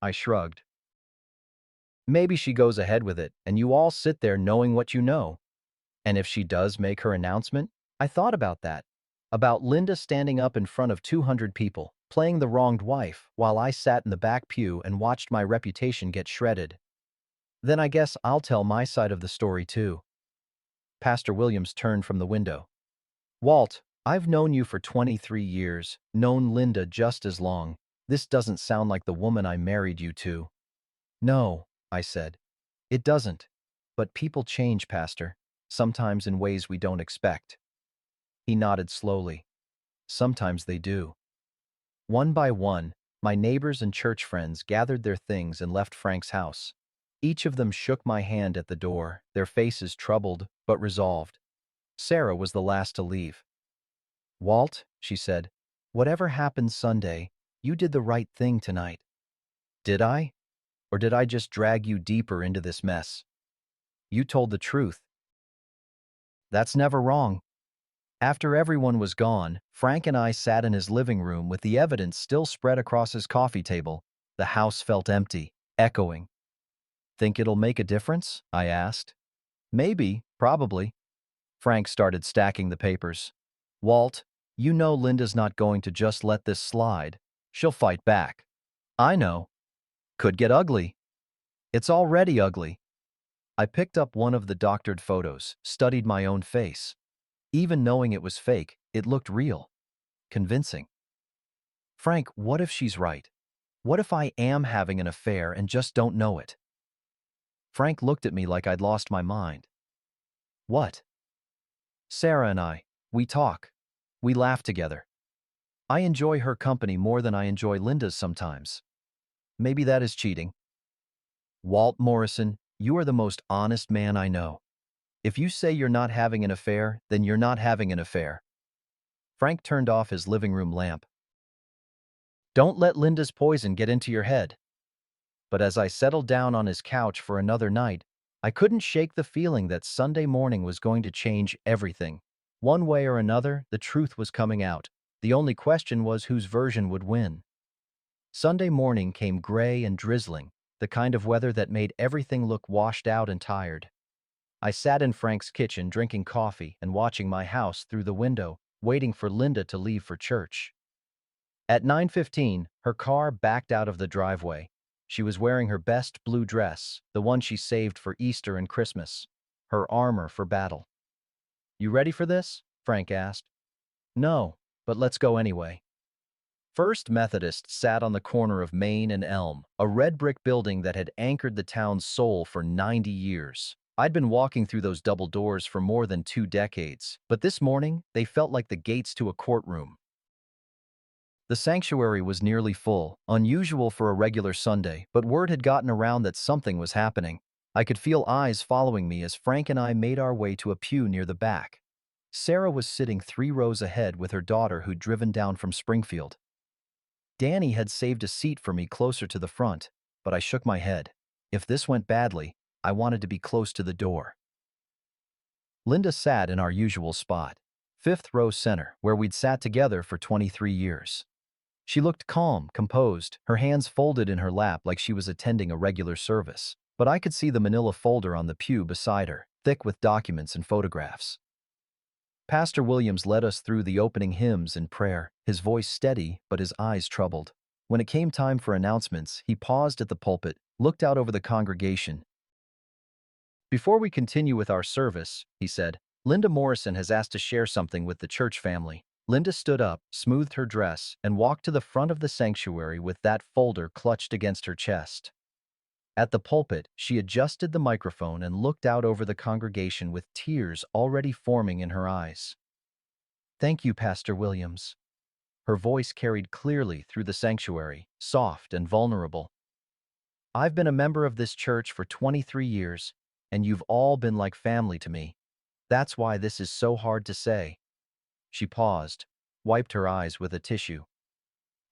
I shrugged. Maybe she goes ahead with it, and you all sit there knowing what you know. And if she does make her announcement, I thought about that. About Linda standing up in front of 200 people, playing the wronged wife, while I sat in the back pew and watched my reputation get shredded. Then I guess I'll tell my side of the story too. Pastor Williams turned from the window. Walt, I've known you for 23 years, known Linda just as long. This doesn't sound like the woman I married you to. No, I said. It doesn't. But people change, Pastor, sometimes in ways we don't expect. He nodded slowly. Sometimes they do. One by one, my neighbors and church friends gathered their things and left Frank's house. Each of them shook my hand at the door, their faces troubled but resolved. Sarah was the last to leave. Walt, she said, whatever happened Sunday, you did the right thing tonight. Did I? Or did I just drag you deeper into this mess? You told the truth. That's never wrong. After everyone was gone, Frank and I sat in his living room with the evidence still spread across his coffee table. The house felt empty, echoing. Think it'll make a difference? I asked. Maybe, probably. Frank started stacking the papers. Walt, you know Linda's not going to just let this slide. She'll fight back. I know. Could get ugly. It's already ugly. I picked up one of the doctored photos, studied my own face. Even knowing it was fake, it looked real. Convincing. Frank, what if she's right? What if I am having an affair and just don't know it? Frank looked at me like I'd lost my mind. What? Sarah and I, we talk. We laugh together. I enjoy her company more than I enjoy Linda's sometimes. Maybe that is cheating. Walt Morrison, you are the most honest man I know. If you say you're not having an affair, then you're not having an affair. Frank turned off his living room lamp. Don't let Linda's poison get into your head. But as I settled down on his couch for another night, I couldn't shake the feeling that Sunday morning was going to change everything. One way or another, the truth was coming out. The only question was whose version would win. Sunday morning came gray and drizzling, the kind of weather that made everything look washed out and tired. I sat in Frank's kitchen drinking coffee and watching my house through the window, waiting for Linda to leave for church. At 9:15, her car backed out of the driveway. She was wearing her best blue dress, the one she saved for Easter and Christmas, her armor for battle. You ready for this? Frank asked. No, but let's go anyway. First Methodist sat on the corner of Main and Elm, a red brick building that had anchored the town's soul for 90 years. I'd been walking through those double doors for more than 2 decades, but this morning, they felt like the gates to a courtroom. The sanctuary was nearly full, unusual for a regular Sunday, but word had gotten around that something was happening. I could feel eyes following me as Frank and I made our way to a pew near the back. Sarah was sitting 3 rows ahead with her daughter who'd driven down from Springfield. Danny had saved a seat for me closer to the front, but I shook my head. If this went badly, I wanted to be close to the door. Linda sat in our usual spot, 5th row center, where we'd sat together for 23 years. She looked calm, composed, her hands folded in her lap like she was attending a regular service. But I could see the manila folder on the pew beside her, thick with documents and photographs. Pastor Williams led us through the opening hymns and prayer, his voice steady but his eyes troubled. When it came time for announcements, he paused at the pulpit, looked out over the congregation. Before we continue with our service, he said, Linda Morrison has asked to share something with the church family. Linda stood up, smoothed her dress, and walked to the front of the sanctuary with that folder clutched against her chest. At the pulpit, she adjusted the microphone and looked out over the congregation with tears already forming in her eyes. Thank you, Pastor Williams. Her voice carried clearly through the sanctuary, soft and vulnerable. I've been a member of this church for 23 years, and you've all been like family to me. That's why this is so hard to say. She paused, wiped her eyes with a tissue.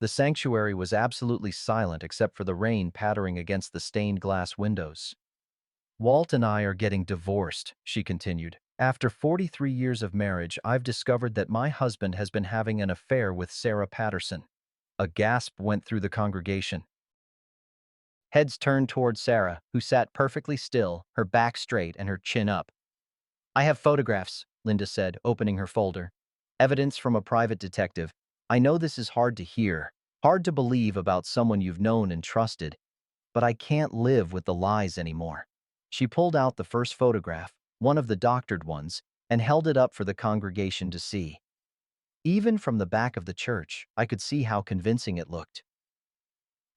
The sanctuary was absolutely silent except for the rain pattering against the stained glass windows. Walt and I are getting divorced, she continued. After 43 years of marriage, I've discovered that my husband has been having an affair with Sarah Patterson. A gasp went through the congregation. Heads turned toward Sarah, who sat perfectly still, her back straight and her chin up. I have photographs, Linda said, opening her folder. Evidence from a private detective. I know this is hard to hear, hard to believe about someone you've known and trusted, but I can't live with the lies anymore. She pulled out the first photograph, one of the doctored ones, and held it up for the congregation to see. Even from the back of the church, I could see how convincing it looked.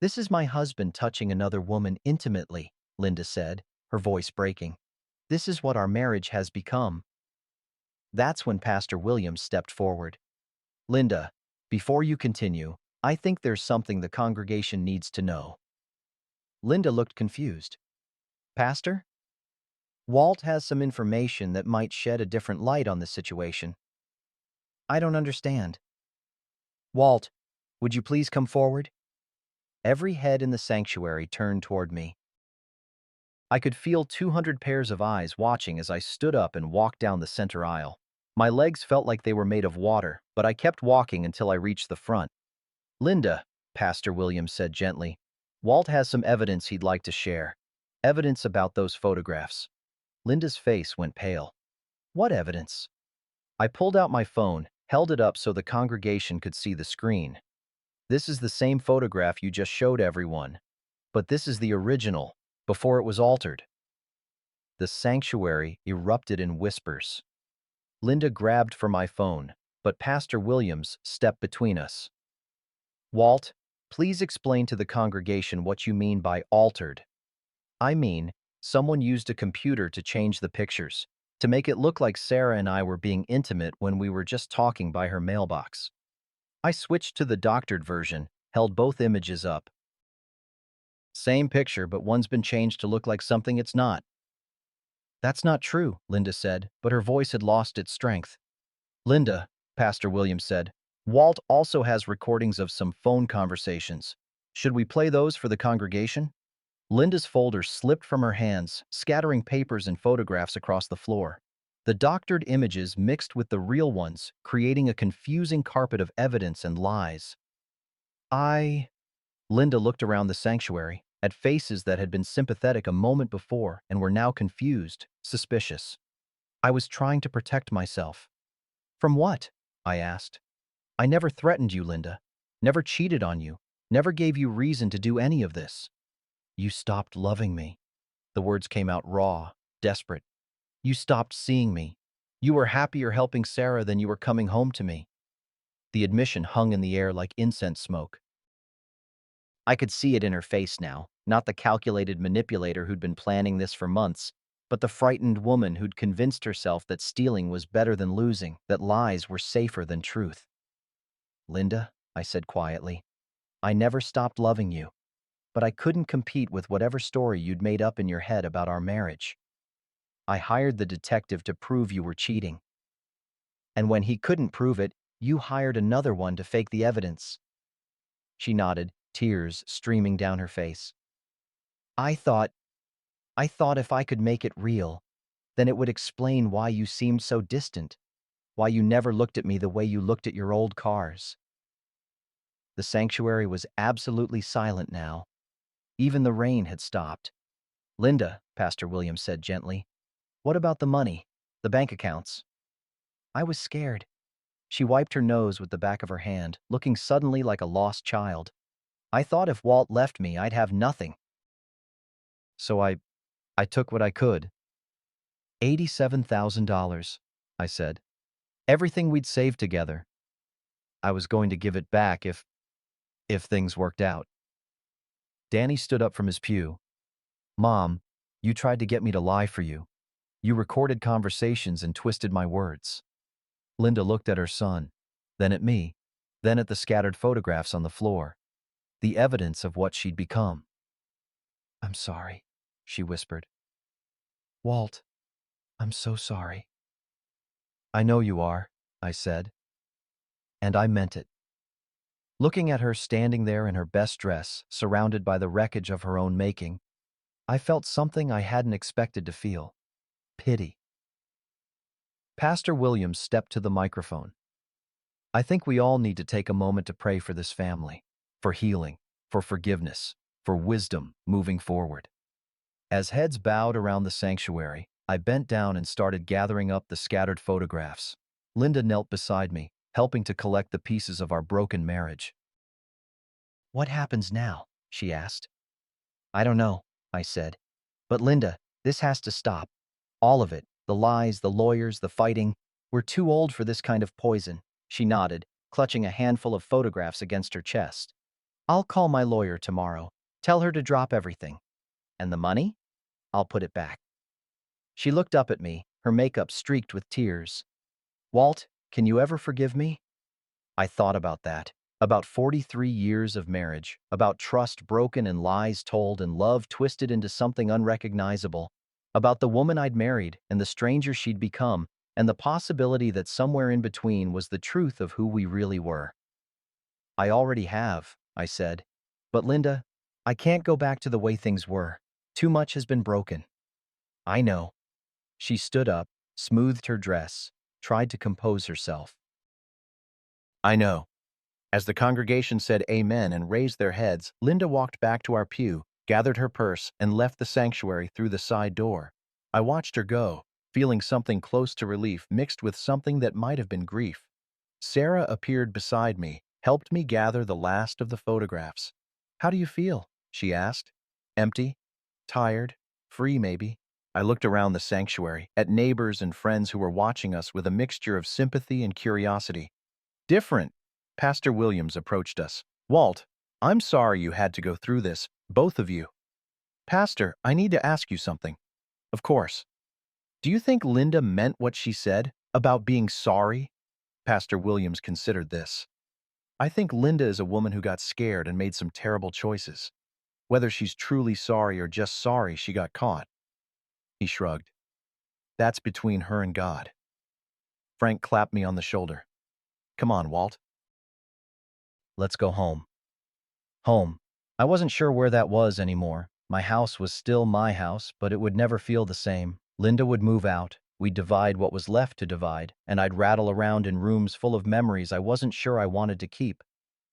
This is my husband touching another woman intimately, Linda said, her voice breaking. This is what our marriage has become. That's when Pastor Williams stepped forward. Linda, before you continue, I think there's something the congregation needs to know. Linda looked confused. Pastor? Walt has some information that might shed a different light on the situation. I don't understand. Walt, would you please come forward? Every head in the sanctuary turned toward me. I could feel 200 pairs of eyes watching as I stood up and walked down the center aisle. My legs felt like they were made of water, but I kept walking until I reached the front. Linda, Pastor Williams said gently, Walt has some evidence he'd like to share. Evidence about those photographs. Linda's face went pale. What evidence? I pulled out my phone, held it up so the congregation could see the screen. This is the same photograph you just showed everyone, but this is the original, before it was altered. The sanctuary erupted in whispers. Linda grabbed for my phone, but Pastor Williams stepped between us. Walt, please explain to the congregation what you mean by altered. I mean, Someone used a computer to change the pictures, to make it look like Sarah and I were being intimate when we were just talking by her mailbox. I switched to the doctored version, held both images up. Same picture, but one's been changed to look like something it's not. That's not true, Linda said, but her voice had lost its strength. Linda, Pastor Williams said, Walt also has recordings of some phone conversations. Should we play those for the congregation? Linda's folder slipped from her hands, scattering papers and photographs across the floor. The doctored images mixed with the real ones, creating a confusing carpet of evidence and lies. Linda looked around the sanctuary, at faces that had been sympathetic a moment before and were now confused, suspicious. I was trying to protect myself. From what? I asked. I never threatened you, Linda. Never cheated on you. Never gave you reason to do any of this. You stopped loving me. The words came out raw, desperate. You stopped seeing me. You were happier helping Sarah than you were coming home to me. The admission hung in the air like incense smoke. I could see it in her face now, not the calculated manipulator who'd been planning this for months, but the frightened woman who'd convinced herself that stealing was better than losing, that lies were safer than truth. Linda, I said quietly, I never stopped loving you, but I couldn't compete with whatever story you'd made up in your head about our marriage. I hired the detective to prove you were cheating. And when he couldn't prove it, you hired another one to fake the evidence. She nodded, tears streaming down her face. I thought if I could make it real, then it would explain why you seemed so distant, why you never looked at me the way you looked at your old cars. The sanctuary was absolutely silent now. Even the rain had stopped. Linda, Pastor Williams said gently, what about the money, the bank accounts? I was scared. She wiped her nose with the back of her hand, looking suddenly like a lost child. I thought if Walt left me, I'd have nothing. So I took what I could. $87,000, I said. Everything we'd saved together. I was going to give it back if things worked out. Danny stood up from his pew. Mom, you tried to get me to lie for you. You recorded conversations and twisted my words. Linda looked at her son, then at me, then at the scattered photographs on the floor, the evidence of what she'd become. I'm sorry, she whispered. Walt, I'm so sorry. I know you are, I said. And I meant it. Looking at her standing there in her best dress, surrounded by the wreckage of her own making, I felt something I hadn't expected to feel. Pity. Pastor Williams stepped to the microphone. I think we all need to take a moment to pray for this family, for healing, for forgiveness, for wisdom moving forward. As heads bowed around the sanctuary, I bent down and started gathering up the scattered photographs. Linda knelt beside me, helping to collect the pieces of our broken marriage. What happens now? She asked. I don't know, I said. But Linda, this has to stop. All of it, the lies, the lawyers, the fighting. We're too old for this kind of poison. She nodded, clutching a handful of photographs against her chest. I'll call my lawyer tomorrow. Tell her to drop everything. And the money? I'll put it back. She looked up at me, her makeup streaked with tears. Walt, can you ever forgive me? I thought about that. About 43 years of marriage, about trust broken and lies told and love twisted into something unrecognizable, about the woman I'd married and the stranger she'd become, and the possibility that somewhere in between was the truth of who we really were. I already have, I said. But Linda, I can't go back to the way things were. Too much has been broken. I know. She stood up, smoothed her dress, tried to compose herself. I know. As the congregation said amen and raised their heads, Linda walked back to our pew, gathered her purse, and left the sanctuary through the side door. I watched her go, feeling something close to relief mixed with something that might have been grief. Sarah appeared beside me, helped me gather the last of the photographs. How do you feel? She asked. Empty? Tired? Free, maybe? I looked around the sanctuary, at neighbors and friends who were watching us with a mixture of sympathy and curiosity. Different. Pastor Williams approached us. Walt, I'm sorry you had to go through this, both of you. Pastor, I need to ask you something. Of course. Do you think Linda meant what she said about being sorry? Pastor Williams considered this. I think Linda is a woman who got scared and made some terrible choices. Whether she's truly sorry or just sorry she got caught. He shrugged. That's between her and God. Frank clapped me on the shoulder. Come on, Walt. Let's go home. Home. I wasn't sure where that was anymore. My house was still my house, but it would never feel the same. Linda would move out, we'd divide what was left to divide, and I'd rattle around in rooms full of memories I wasn't sure I wanted to keep.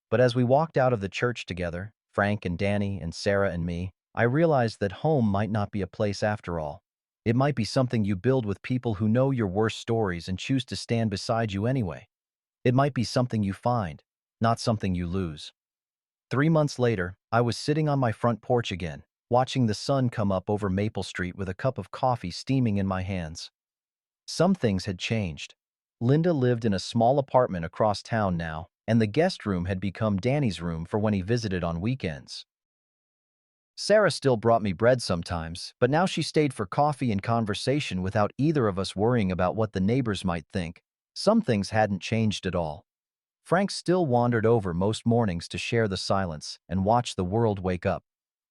But as we walked out of the church together, Frank and Danny and Sarah and me, I realized that home might not be a place after all. It might be something you build with people who know your worst stories and choose to stand beside you anyway. It might be something you find, not something you lose. 3 months later, I was sitting on my front porch again, watching the sun come up over Maple Street with a cup of coffee steaming in my hands. Some things had changed. Linda lived in a small apartment across town now, and the guest room had become Danny's room for when he visited on weekends. Sarah still brought me bread sometimes, but now she stayed for coffee and conversation without either of us worrying about what the neighbors might think. Some things hadn't changed at all. Frank still wandered over most mornings to share the silence and watch the world wake up.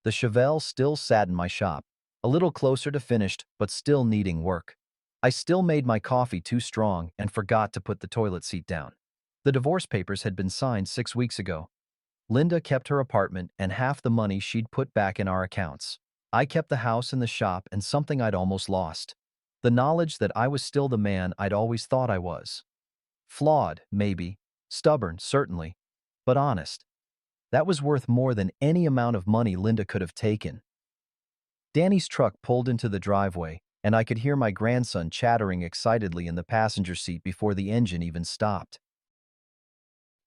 The Chevelle still sat in my shop, a little closer to finished but still needing work. I still made my coffee too strong and forgot to put the toilet seat down. The divorce papers had been signed 6 weeks ago. Linda kept her apartment and half the money she'd put back in our accounts. I kept the house and the shop and something I'd almost lost. The knowledge that I was still the man I'd always thought I was. Flawed, maybe. Stubborn, certainly. But honest. That was worth more than any amount of money Linda could have taken. Danny's truck pulled into the driveway, and I could hear my grandson chattering excitedly in the passenger seat before the engine even stopped.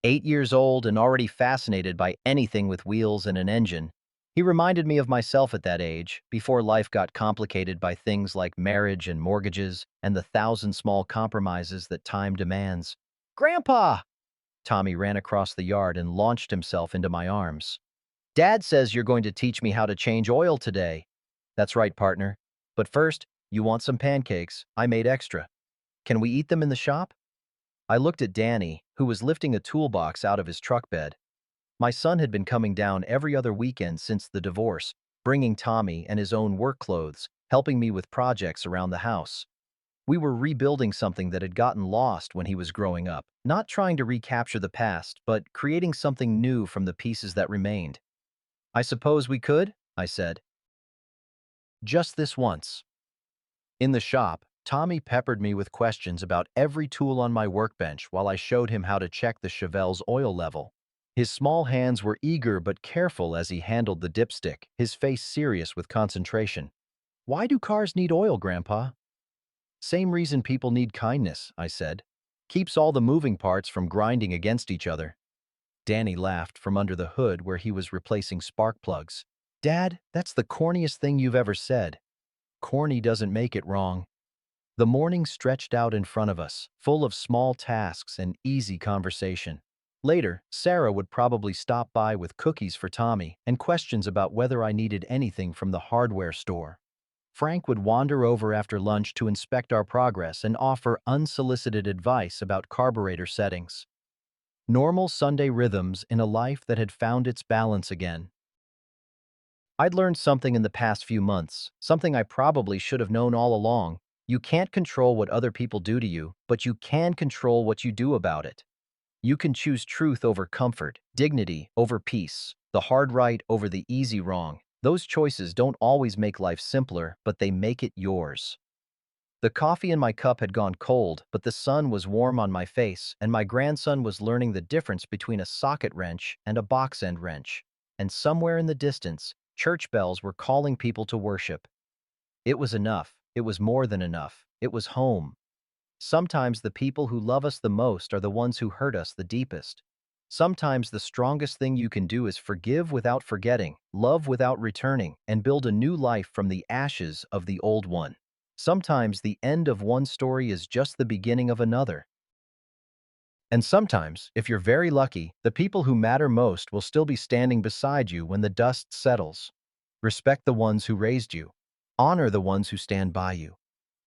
8 years old and already fascinated by anything with wheels and an engine, he reminded me of myself at that age, before life got complicated by things like marriage and mortgages and the thousand small compromises that time demands. "Grandpa!" Tommy ran across the yard and launched himself into my arms. "Dad says you're going to teach me how to change oil today." "That's right, partner. But first, you want some pancakes? I made extra. Can we eat them in the shop?" I looked at Danny, who was lifting a toolbox out of his truck bed. My son had been coming down every other weekend since the divorce, bringing Tommy and his own work clothes, helping me with projects around the house. We were rebuilding something that had gotten lost when he was growing up, not trying to recapture the past, but creating something new from the pieces that remained. "I suppose we could," I said. "Just this once." In the shop, Tommy peppered me with questions about every tool on my workbench while I showed him how to check the Chevelle's oil level. His small hands were eager but careful as he handled the dipstick, his face serious with concentration. "Why do cars need oil, Grandpa?" "Same reason people need kindness," I said. "Keeps all the moving parts from grinding against each other." Danny laughed from under the hood where he was replacing spark plugs. "Dad, that's the corniest thing you've ever said." "Corny doesn't make it wrong." The morning stretched out in front of us, full of small tasks and easy conversation. Later, Sarah would probably stop by with cookies for Tommy and questions about whether I needed anything from the hardware store. Frank would wander over after lunch to inspect our progress and offer unsolicited advice about carburetor settings. Normal Sunday rhythms in a life that had found its balance again. I'd learned something in the past few months, something I probably should have known all along. You can't control what other people do to you, but you can control what you do about it. You can choose truth over comfort, dignity over peace, the hard right over the easy wrong. Those choices don't always make life simpler, but they make it yours. The coffee in my cup had gone cold, but the sun was warm on my face, and my grandson was learning the difference between a socket wrench and a box end wrench. And somewhere in the distance, church bells were calling people to worship. It was enough. It was more than enough. It was home. Sometimes the people who love us the most are the ones who hurt us the deepest. Sometimes the strongest thing you can do is forgive without forgetting, love without returning, and build a new life from the ashes of the old one. Sometimes the end of one story is just the beginning of another. And sometimes, if you're very lucky, the people who matter most will still be standing beside you when the dust settles. Respect the ones who raised you. Honor the ones who stand by you.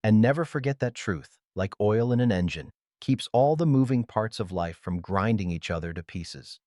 And never forget that truth, like oil in an engine, keeps all the moving parts of life from grinding each other to pieces.